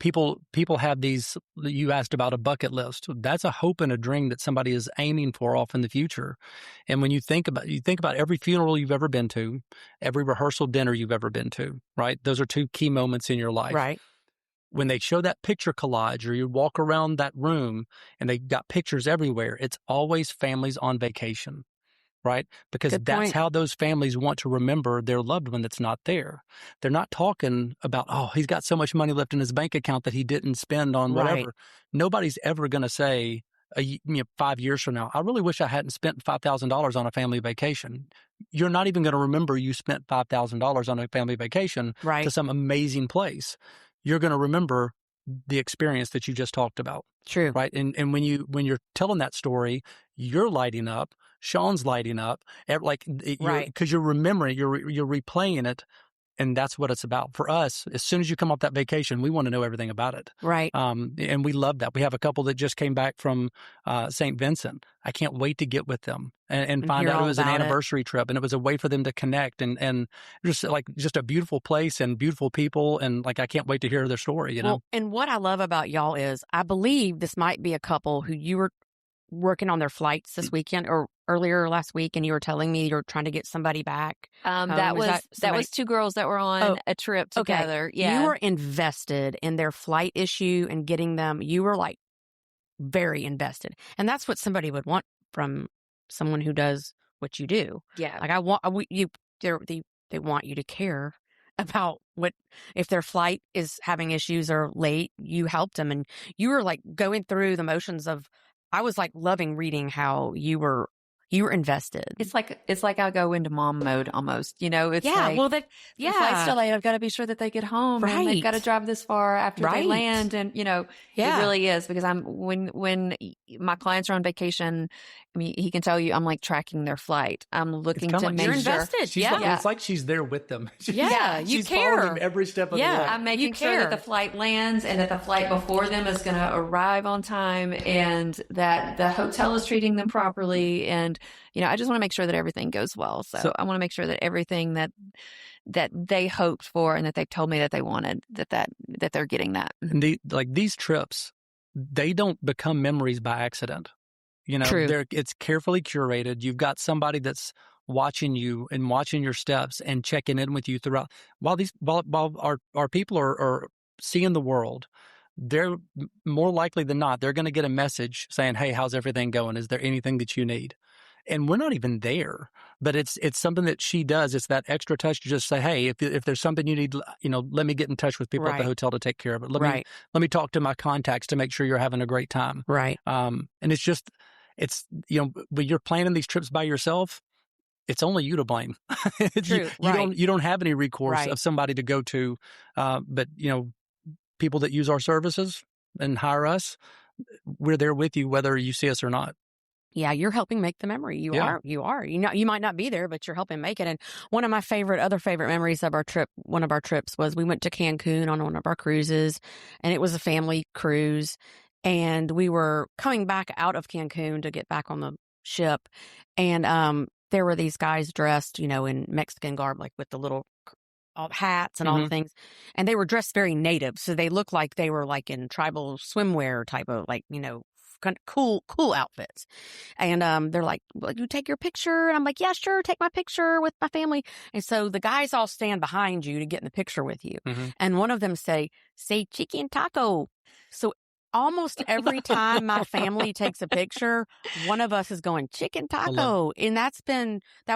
People have these. You asked about a bucket list. That's a hope and a dream that somebody is aiming for off in the future. And when you think about every funeral you've ever been to, every rehearsal dinner you've ever been to, right? Those are two key moments in your life, right? When they show that picture collage, or you walk around that room and they've got pictures everywhere, it's always families on vacation. Right? Because that's how those families want to remember their loved one that's not there. They're not talking about, oh, he's got so much money left in his bank account that he didn't spend on whatever. Right. Nobody's ever going to say, 5 years from now, I really wish I hadn't spent $5,000 on a family vacation. You're not even going to remember you spent $5,000 on a family vacation to some amazing place. You're going to remember the experience that you just talked about. True. Right. And when you're telling that story, you're lighting up, Sean's lighting up, because you're remembering, you're replaying it. And that's what it's about. For us, as soon as you come off that vacation, we want to know everything about it. Right. And we love that. We have a couple that just came back from St. Vincent. I can't wait to get with them and find out it was an anniversary trip, and it was a way for them to connect and just a beautiful place and beautiful people. And I can't wait to hear their story, you know? And what I love about y'all is I believe this might be a couple who you were working on their flights this weekend or earlier last week, and you were telling me you're trying to get somebody back. That was two girls that were on a trip together. Okay. Yeah. You were invested in their flight issue and getting them. You were very invested. And that's what somebody would want from someone who does what you do. Yeah. They want you to care about if their flight is having issues or late, you helped them. And you were going through the motions of, I was loving reading how you were invested. It's like I go into mom mode almost, It's the flight's delayed. I've got to be sure that they get home, and they've got to drive this far after they land, and it really is, because when my clients are on vacation, I mean, he can tell you I'm tracking their flight. I'm looking to make sure you're invested. It's like she's there with them. You she's care. Following them every step of the way. I'm making sure that the flight lands and that the flight before them is going to arrive on time, and that the hotel is treating them properly, and I just want to make sure that everything goes well. So I want to make sure that everything that they hoped for and that they've told me that they wanted, that they're getting that. And these trips, they don't become memories by accident. True. It's carefully curated. You've got somebody that's watching you and watching your steps and checking in with you throughout. While our people are seeing the world, they're more likely than not, they're going to get a message saying, "Hey, how's everything going? Is there anything that you need?" And we're not even there, but it's something that she does. It's that extra touch to just say, "Hey, if there's something you need, let me get in touch with people at the hotel to take care of it. Let me talk to my contacts to make sure you're having a great time." Right. And when you're planning these trips by yourself, it's only you to blame. True. You don't have any recourse of somebody to go to, but people that use our services and hire us, we're there with you whether you see us or not. Yeah, you're helping make the memory. You are. You might not be there, but you're helping make it. And one of my other favorite memories of one of our trips was we went to Cancun on one of our cruises, and it was a family cruise. And we were coming back out of Cancun to get back on the ship. And there were these guys dressed, in Mexican garb, with the little hats and all the things. And they were dressed very native. So they looked like they were in tribal swimwear type of kind of cool outfits. And they're like, "Will you take your picture?" And I'm like, "Yeah, sure, take my picture with my family." And so the guys all stand behind you to get in the picture with you. Mm-hmm. And one of them say chicken taco. So almost every time my family takes a picture, one of us is going chicken taco. And that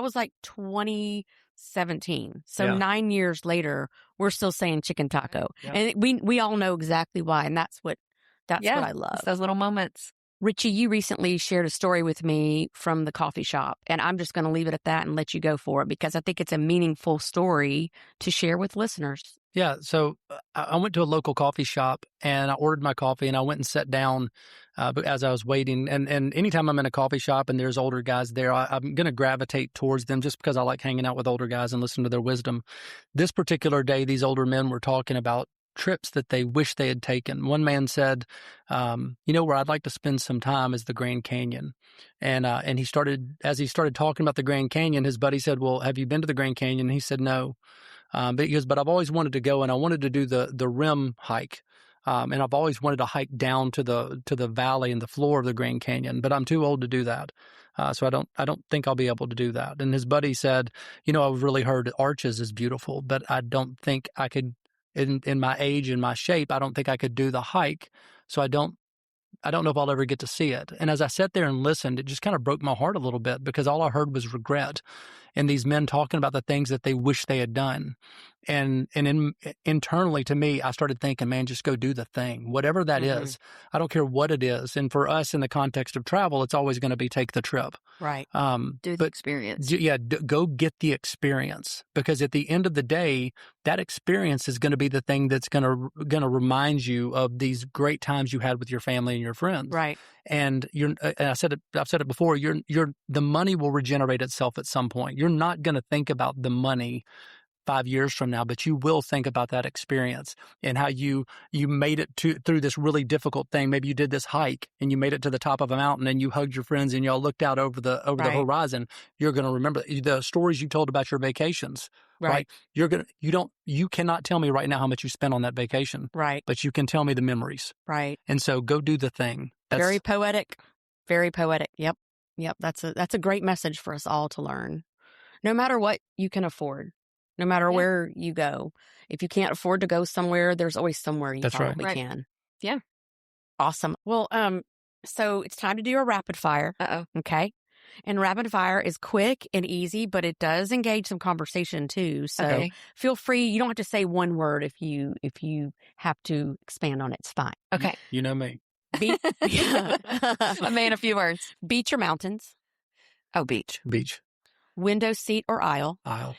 was 2017. So 9 years later, we're still saying chicken taco. Yeah. And we all know exactly why. And that's what That's what I love. It's those little moments. Richie, you recently shared a story with me from the coffee shop, and I'm just going to leave it at that and let you go for it because I think it's a meaningful story to share with listeners. Yeah. So I went to a local coffee shop and I ordered my coffee and I went and sat down as I was waiting. And anytime I'm in a coffee shop and there's older guys there, I'm going to gravitate towards them just because I like hanging out with older guys and listening to their wisdom. This particular day, these older men were talking about trips that they wish they had taken. One man said, where I'd like to spend some time is the Grand Canyon. And as he started talking about the Grand Canyon, his buddy said, well, have you been to the Grand Canyon? And he said, no. But he goes, but I've always wanted to go and I wanted to do the rim hike. And I've always wanted to hike down to the valley and the floor of the Grand Canyon, but I'm too old to do that. So I don't think I'll be able to do that. And his buddy said, I've really heard Arches is beautiful, but I don't think I could, in my age and my shape, I don't think I could do the hike. So I don't know if I'll ever get to see it. And as I sat there and listened, it just kind of broke my heart a little bit because all I heard was regret and these men talking about the things that they wish they had done. And internally to me, I started thinking, man, just go do the thing, whatever that is. I don't care what it is. And for us in the context of travel, it's always going to be take the trip. Right. Do the experience. Go get the experience because at the end of the day, that experience is going to be the thing that's going to remind you of these great times you had with your family and your friends. Right. And I've said it before, the money will regenerate itself at some point. You're not going to think about the money 5 years from now, but you will think about that experience and how you made it through this really difficult thing. Maybe you did this hike and you made it to the top of a mountain and you hugged your friends and y'all looked out over the horizon. You're going to remember the stories you told about your vacations. Right. You cannot tell me right now how much you spent on that vacation. Right. But you can tell me the memories. Right. And so go do the thing. Very poetic. Very poetic. Yep. That's a great message for us all to learn. No matter what you can afford, no matter where you go. If you can't afford to go somewhere, there's always somewhere you probably can. Yeah. Awesome. Well, so it's time to do a rapid fire. Okay. And rapid fire is quick and easy, but it does engage some conversation too. So feel free. You don't have to say one word if you have to expand on it. It's fine. Okay. You know me. A man, a few words. Beach or mountains? Oh, beach. Beach. Window seat or aisle? Aisle.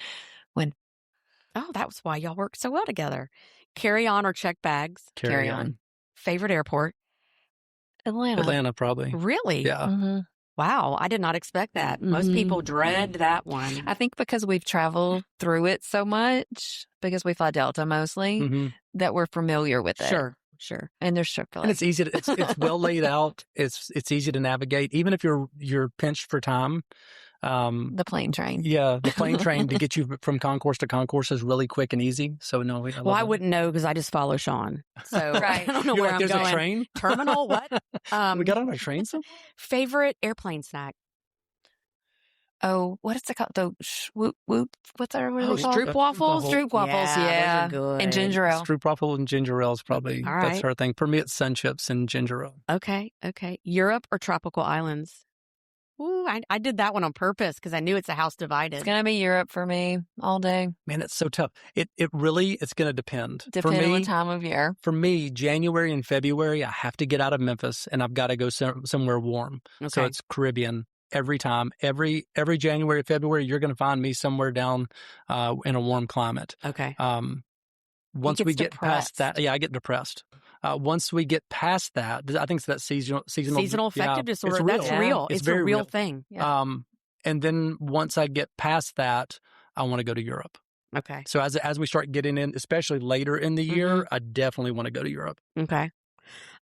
Oh, that was why y'all worked so well together. Carry on or check bags? Carry on. Favorite airport? Atlanta, probably. Really? Yeah. Mm-hmm. Wow, I did not expect that. Most people dread that one. I think because we've traveled through it so much, because we fly Delta mostly, that we're familiar with it. Sure. And there's Chick-fil-A. And it's easy to, it's well laid out. It's easy to navigate, even if you're pinched for time. The plane train. Yeah, the plane train to get you from concourse to concourse is really quick and easy. So no, I wouldn't know because I just follow Sean. So I don't know where I'm there's going. A train? Terminal? What? We got on a train somewhere? Favorite airplane snack? Oh, what is it called? The what's our Stroop waffles? Stroop waffles, yeah. Those are good. And ginger ale. Stroop waffle and ginger ale is probably, that's her thing. For me, it's sun chips and ginger ale. Okay. Europe or tropical islands? Ooh, I did that one on purpose because I knew it's a house divided. It's going to be Europe for me all day. Man, it's so tough. It's going to depend. Depending on the time of year. For me, January and February, I have to get out of Memphis and I've got to go somewhere warm. Okay. So it's Caribbean every time. Every January, February, you're going to find me somewhere down in a warm climate. Okay. Once we get past that, I get depressed. Once we get past that, I think it's that seasonal affective disorder. Real. That's real. It's a real thing. Yeah. And then once I get past that, I want to go to Europe. Okay. So as we start getting in, especially later in the year, I definitely want to go to Europe. Okay.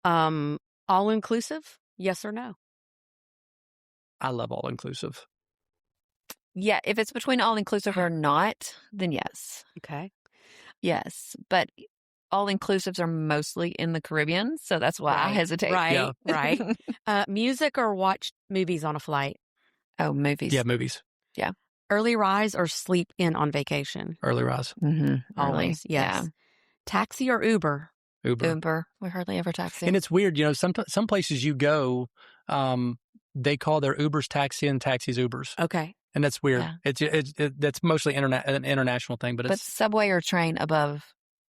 All inclusive? Yes or no? I love all inclusive. Yeah. If it's between all inclusive or not, then yes. Okay. Yes. But all inclusives are mostly in the Caribbean, so that's why I hesitate. Right. Music or watch movies on a flight? Oh, movies. Yeah, movies. Yeah. Early rise or sleep in on vacation? Early rise. Mm-hmm. Always. Yes. Yeah. Taxi or Uber? Uber. We hardly ever taxi. And it's weird, some places you go, they call their Ubers taxi and taxis Ubers. Okay. And that's weird. Yeah. It's that's mostly an international thing, but subway or train above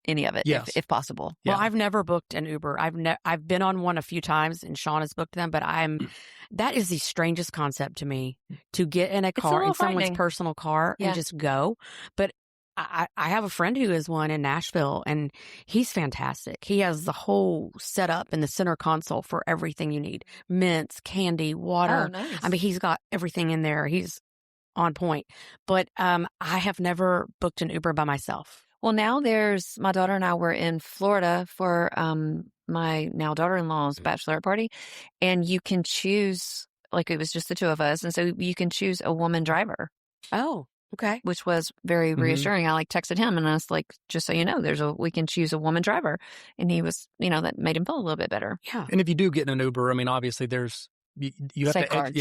any of it, Yes. if possible. Yeah. Well, I've never booked an Uber. I've been on one a few times, and Sean has booked them. But that is the strangest concept to me, to get in a car, in someone's frightening. personal car, and just go. But I have a friend who is one in Nashville, and he's fantastic. He has the whole setup in the center console for everything you need: mints, candy, water. Oh, nice. I mean, he's got everything in there. He's on point. But I have never booked an Uber by myself. Well, now my daughter and I were in Florida for my now daughter-in-law's bachelorette party, and you can choose, like, it was just the two of us, and so you can choose a woman driver. Oh, okay. Which was very reassuring. I texted him and I was like, just so you know, we can choose a woman driver. And he was, that made him feel a little bit better. Yeah. And if you do get in an Uber, I mean, obviously you have safeguards.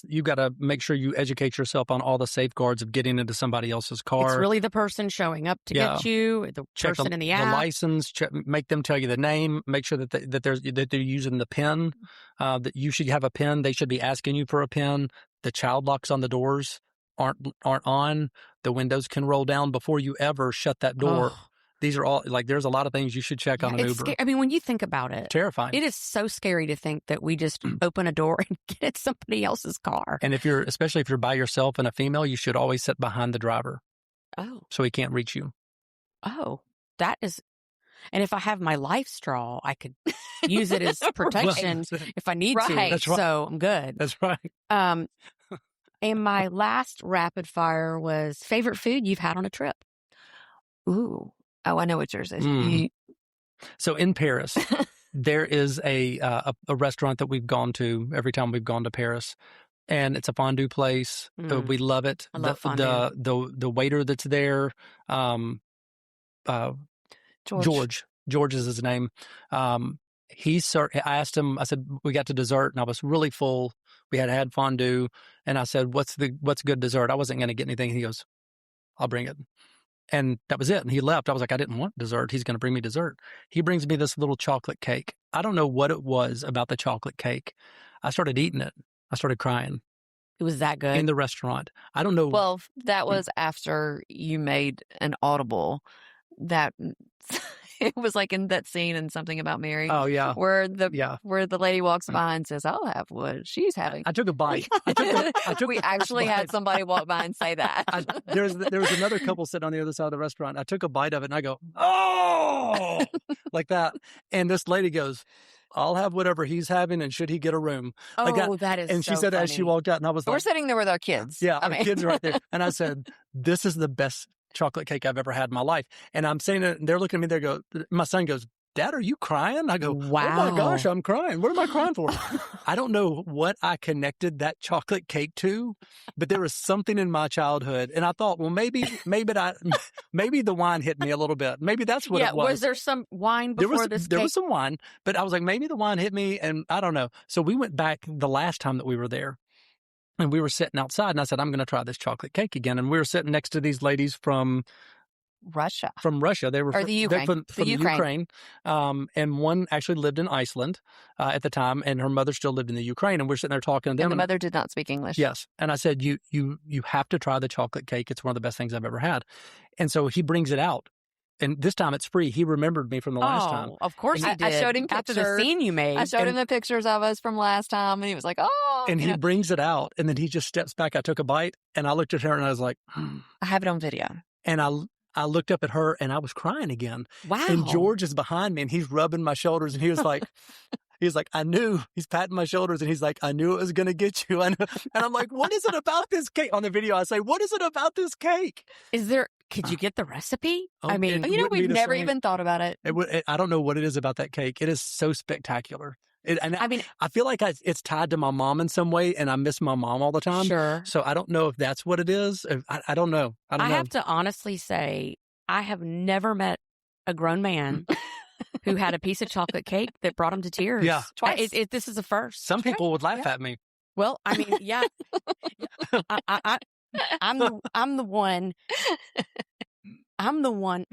you've got to make sure you educate yourself on all the safeguards of getting into somebody else's car. It's really the person showing up to get you, the Check person in the app. the license, make them tell you the name, make sure that they're using the PIN, that you should have a PIN. They should be asking you for a PIN. The child locks on the doors aren't on. The windows can roll down before you ever shut that door. Oh. These are all, like, there's a lot of things you should check on an Uber. I mean, when you think about it, terrifying. It is so scary to think that we just open a door and get in somebody else's car. And especially if you're by yourself and a female, you should always sit behind the driver. Oh. So he can't reach you. Oh, that is. And if I have my life straw, I could use it as protection if I need to. That's right. So I'm good. That's right. And my last rapid fire was favorite food you've had on a trip. Ooh. Oh, I know what yours is. So in Paris, there is a restaurant that we've gone to every time we've gone to Paris, and it's a fondue place. We love it. I love fondue. The waiter that's there, George is his name. I asked him. I said, we got to dessert, and I was really full. We had fondue, and I said, what's good dessert? I wasn't going to get anything. He goes, I'll bring it. And that was it. And he left. I was like, I didn't want dessert. He's going to bring me dessert. He brings me this little chocolate cake. I don't know what it was about the chocolate cake. I started eating it. I started crying. It was that good? In the restaurant. I don't know. Well, that was after you made an audible that it was like in that scene in Something About Mary. Oh, yeah. Where the lady walks by and says, I'll have what she's having. I took a bite. We actually had somebody walk by and say that. There was another couple sitting on the other side of the restaurant. I took a bite of it and I go, oh, like that. And this lady goes, I'll have whatever he's having, and should he get a room? Like that is. And she so said funny. As she walked out, and I was like, we're sitting there with our kids. Yeah, our kids are right there. And I said, this is the best chocolate cake I've ever had in my life. And I'm saying it, and they're looking at me. My son goes, Dad, are you crying? I go, wow. Oh my gosh, I'm crying. What am I crying for? I don't know what I connected that chocolate cake to, but there was something in my childhood. And I thought, well, maybe the wine hit me a little bit. Maybe that's what it was. Was there some wine before this cake? There was some wine, but I was like, maybe the wine hit me, and I don't know. So we went back the last time that we were there. And we were sitting outside, and I said, I'm going to try this chocolate cake again. And we were sitting next to these ladies from Russia. They were the Ukraine. from the Ukraine. And one actually lived in Iceland at the time, and her mother still lived in the Ukraine. And we're sitting there talking to them. And the mother did not speak English. Yes. And I said, you have to try the chocolate cake. It's one of the best things I've ever had. And so he brings it out. And this time it's free. He remembered me from the last time. Of course he did. I showed him after the scene you made. I showed him the pictures of us from last time, and he was like, oh. And he brings it out, and then he just steps back. I took a bite, and I looked at her, and I was like, I have it on video. And I looked up at her, and I was crying again. Wow. And George is behind me, and he's rubbing my shoulders, and he was like, I knew. He's patting my shoulders, and he's like, I knew it was going to get you. And I'm like, what is it about this cake? On the video, I say, what is it about this cake? Could you get the recipe? I mean, we've never even thought about it. I don't know what it is about that cake. It is so spectacular. I feel like it's tied to my mom in some way, and I miss my mom all the time. Sure. So I don't know if that's what it is. I don't know. I have to honestly say, I have never met a grown man who had a piece of chocolate cake that brought him to tears. Yeah. Twice. This is a first. Some people would laugh at me. Well, I mean, yeah. I'm the one. I'm the one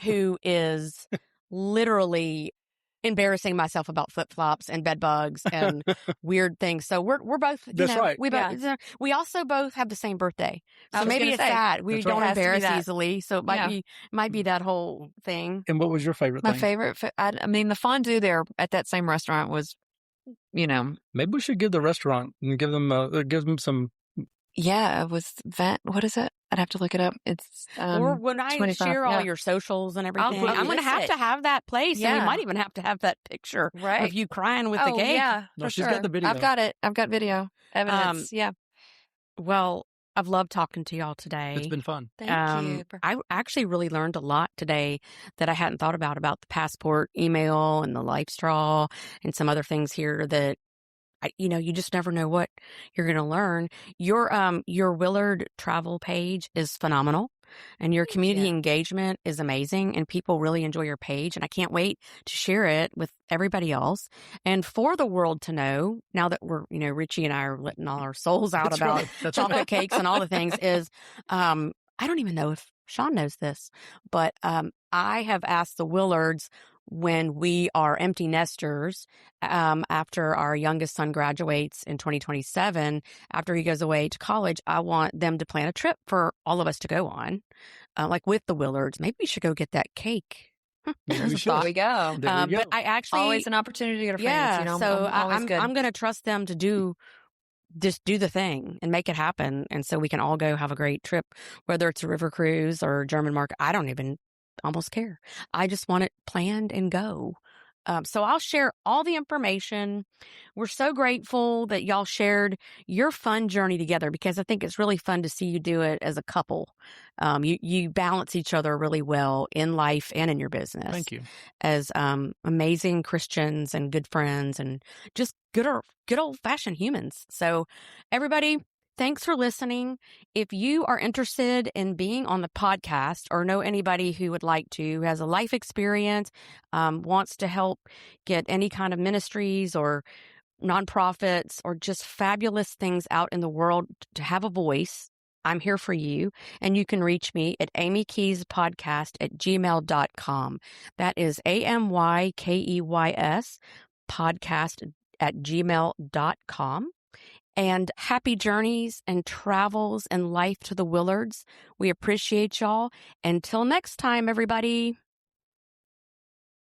who is literally embarrassing myself about flip-flops and bed bugs and weird things. So we're both, That's right. We also both have the same birthday. So maybe it's that. We That's don't right. embarrass easily. So it might be that whole thing. And what was your favorite thing? My favorite, I mean, the fondue there at that same restaurant was, Maybe we should give the restaurant and give them some. Yeah, it was what is it? I'd have to look it up. It's or when I share all your socials and everything, I'm going to have that place. And we might even have to have that picture of you crying with the cake. Yeah, no, she's got the video. I've got it. I've got video evidence. Well, I've loved talking to y'all today. It's been fun. Thank you. I actually really learned a lot today that I hadn't thought about the passport email and the life straw and some other things here that you just never know what you're going to learn. Your Willard travel page is phenomenal, and your community engagement is amazing, and people really enjoy your page, and I can't wait to share it with everybody else. And for the world to know, now that we're, Richie and I are letting all our souls out about chocolate cakes and all the things is, I don't even know if Sean knows this, but I have asked the Willards when we are empty nesters, after our youngest son graduates in 2027, after he goes away to college, I want them to plan a trip for all of us to go on, like with the Willards. Maybe we should go get that cake. There we go. But I actually always an opportunity to get a friend. So I'm going to trust them to do the thing and make it happen, and so we can all go have a great trip, whether it's a river cruise or German market. I don't even almost care. I just want it planned and go. So I'll share all the information. We're so grateful that y'all shared your fun journey together, because I think it's really fun to see you do it as a couple. You balance each other really well in life and in your business. Thank you. As amazing Christians and good friends and just good old-fashioned humans. So everybody, thanks for listening. If you are interested in being on the podcast or know anybody who would like to, who has a life experience, wants to help get any kind of ministries or nonprofits or just fabulous things out in the world to have a voice, I'm here for you. And you can reach me at amykeys@gmail.com. That is AMYKEYS podcast@gmail.com. And happy journeys and travels and life to the Willards. We appreciate y'all. Until next time, everybody.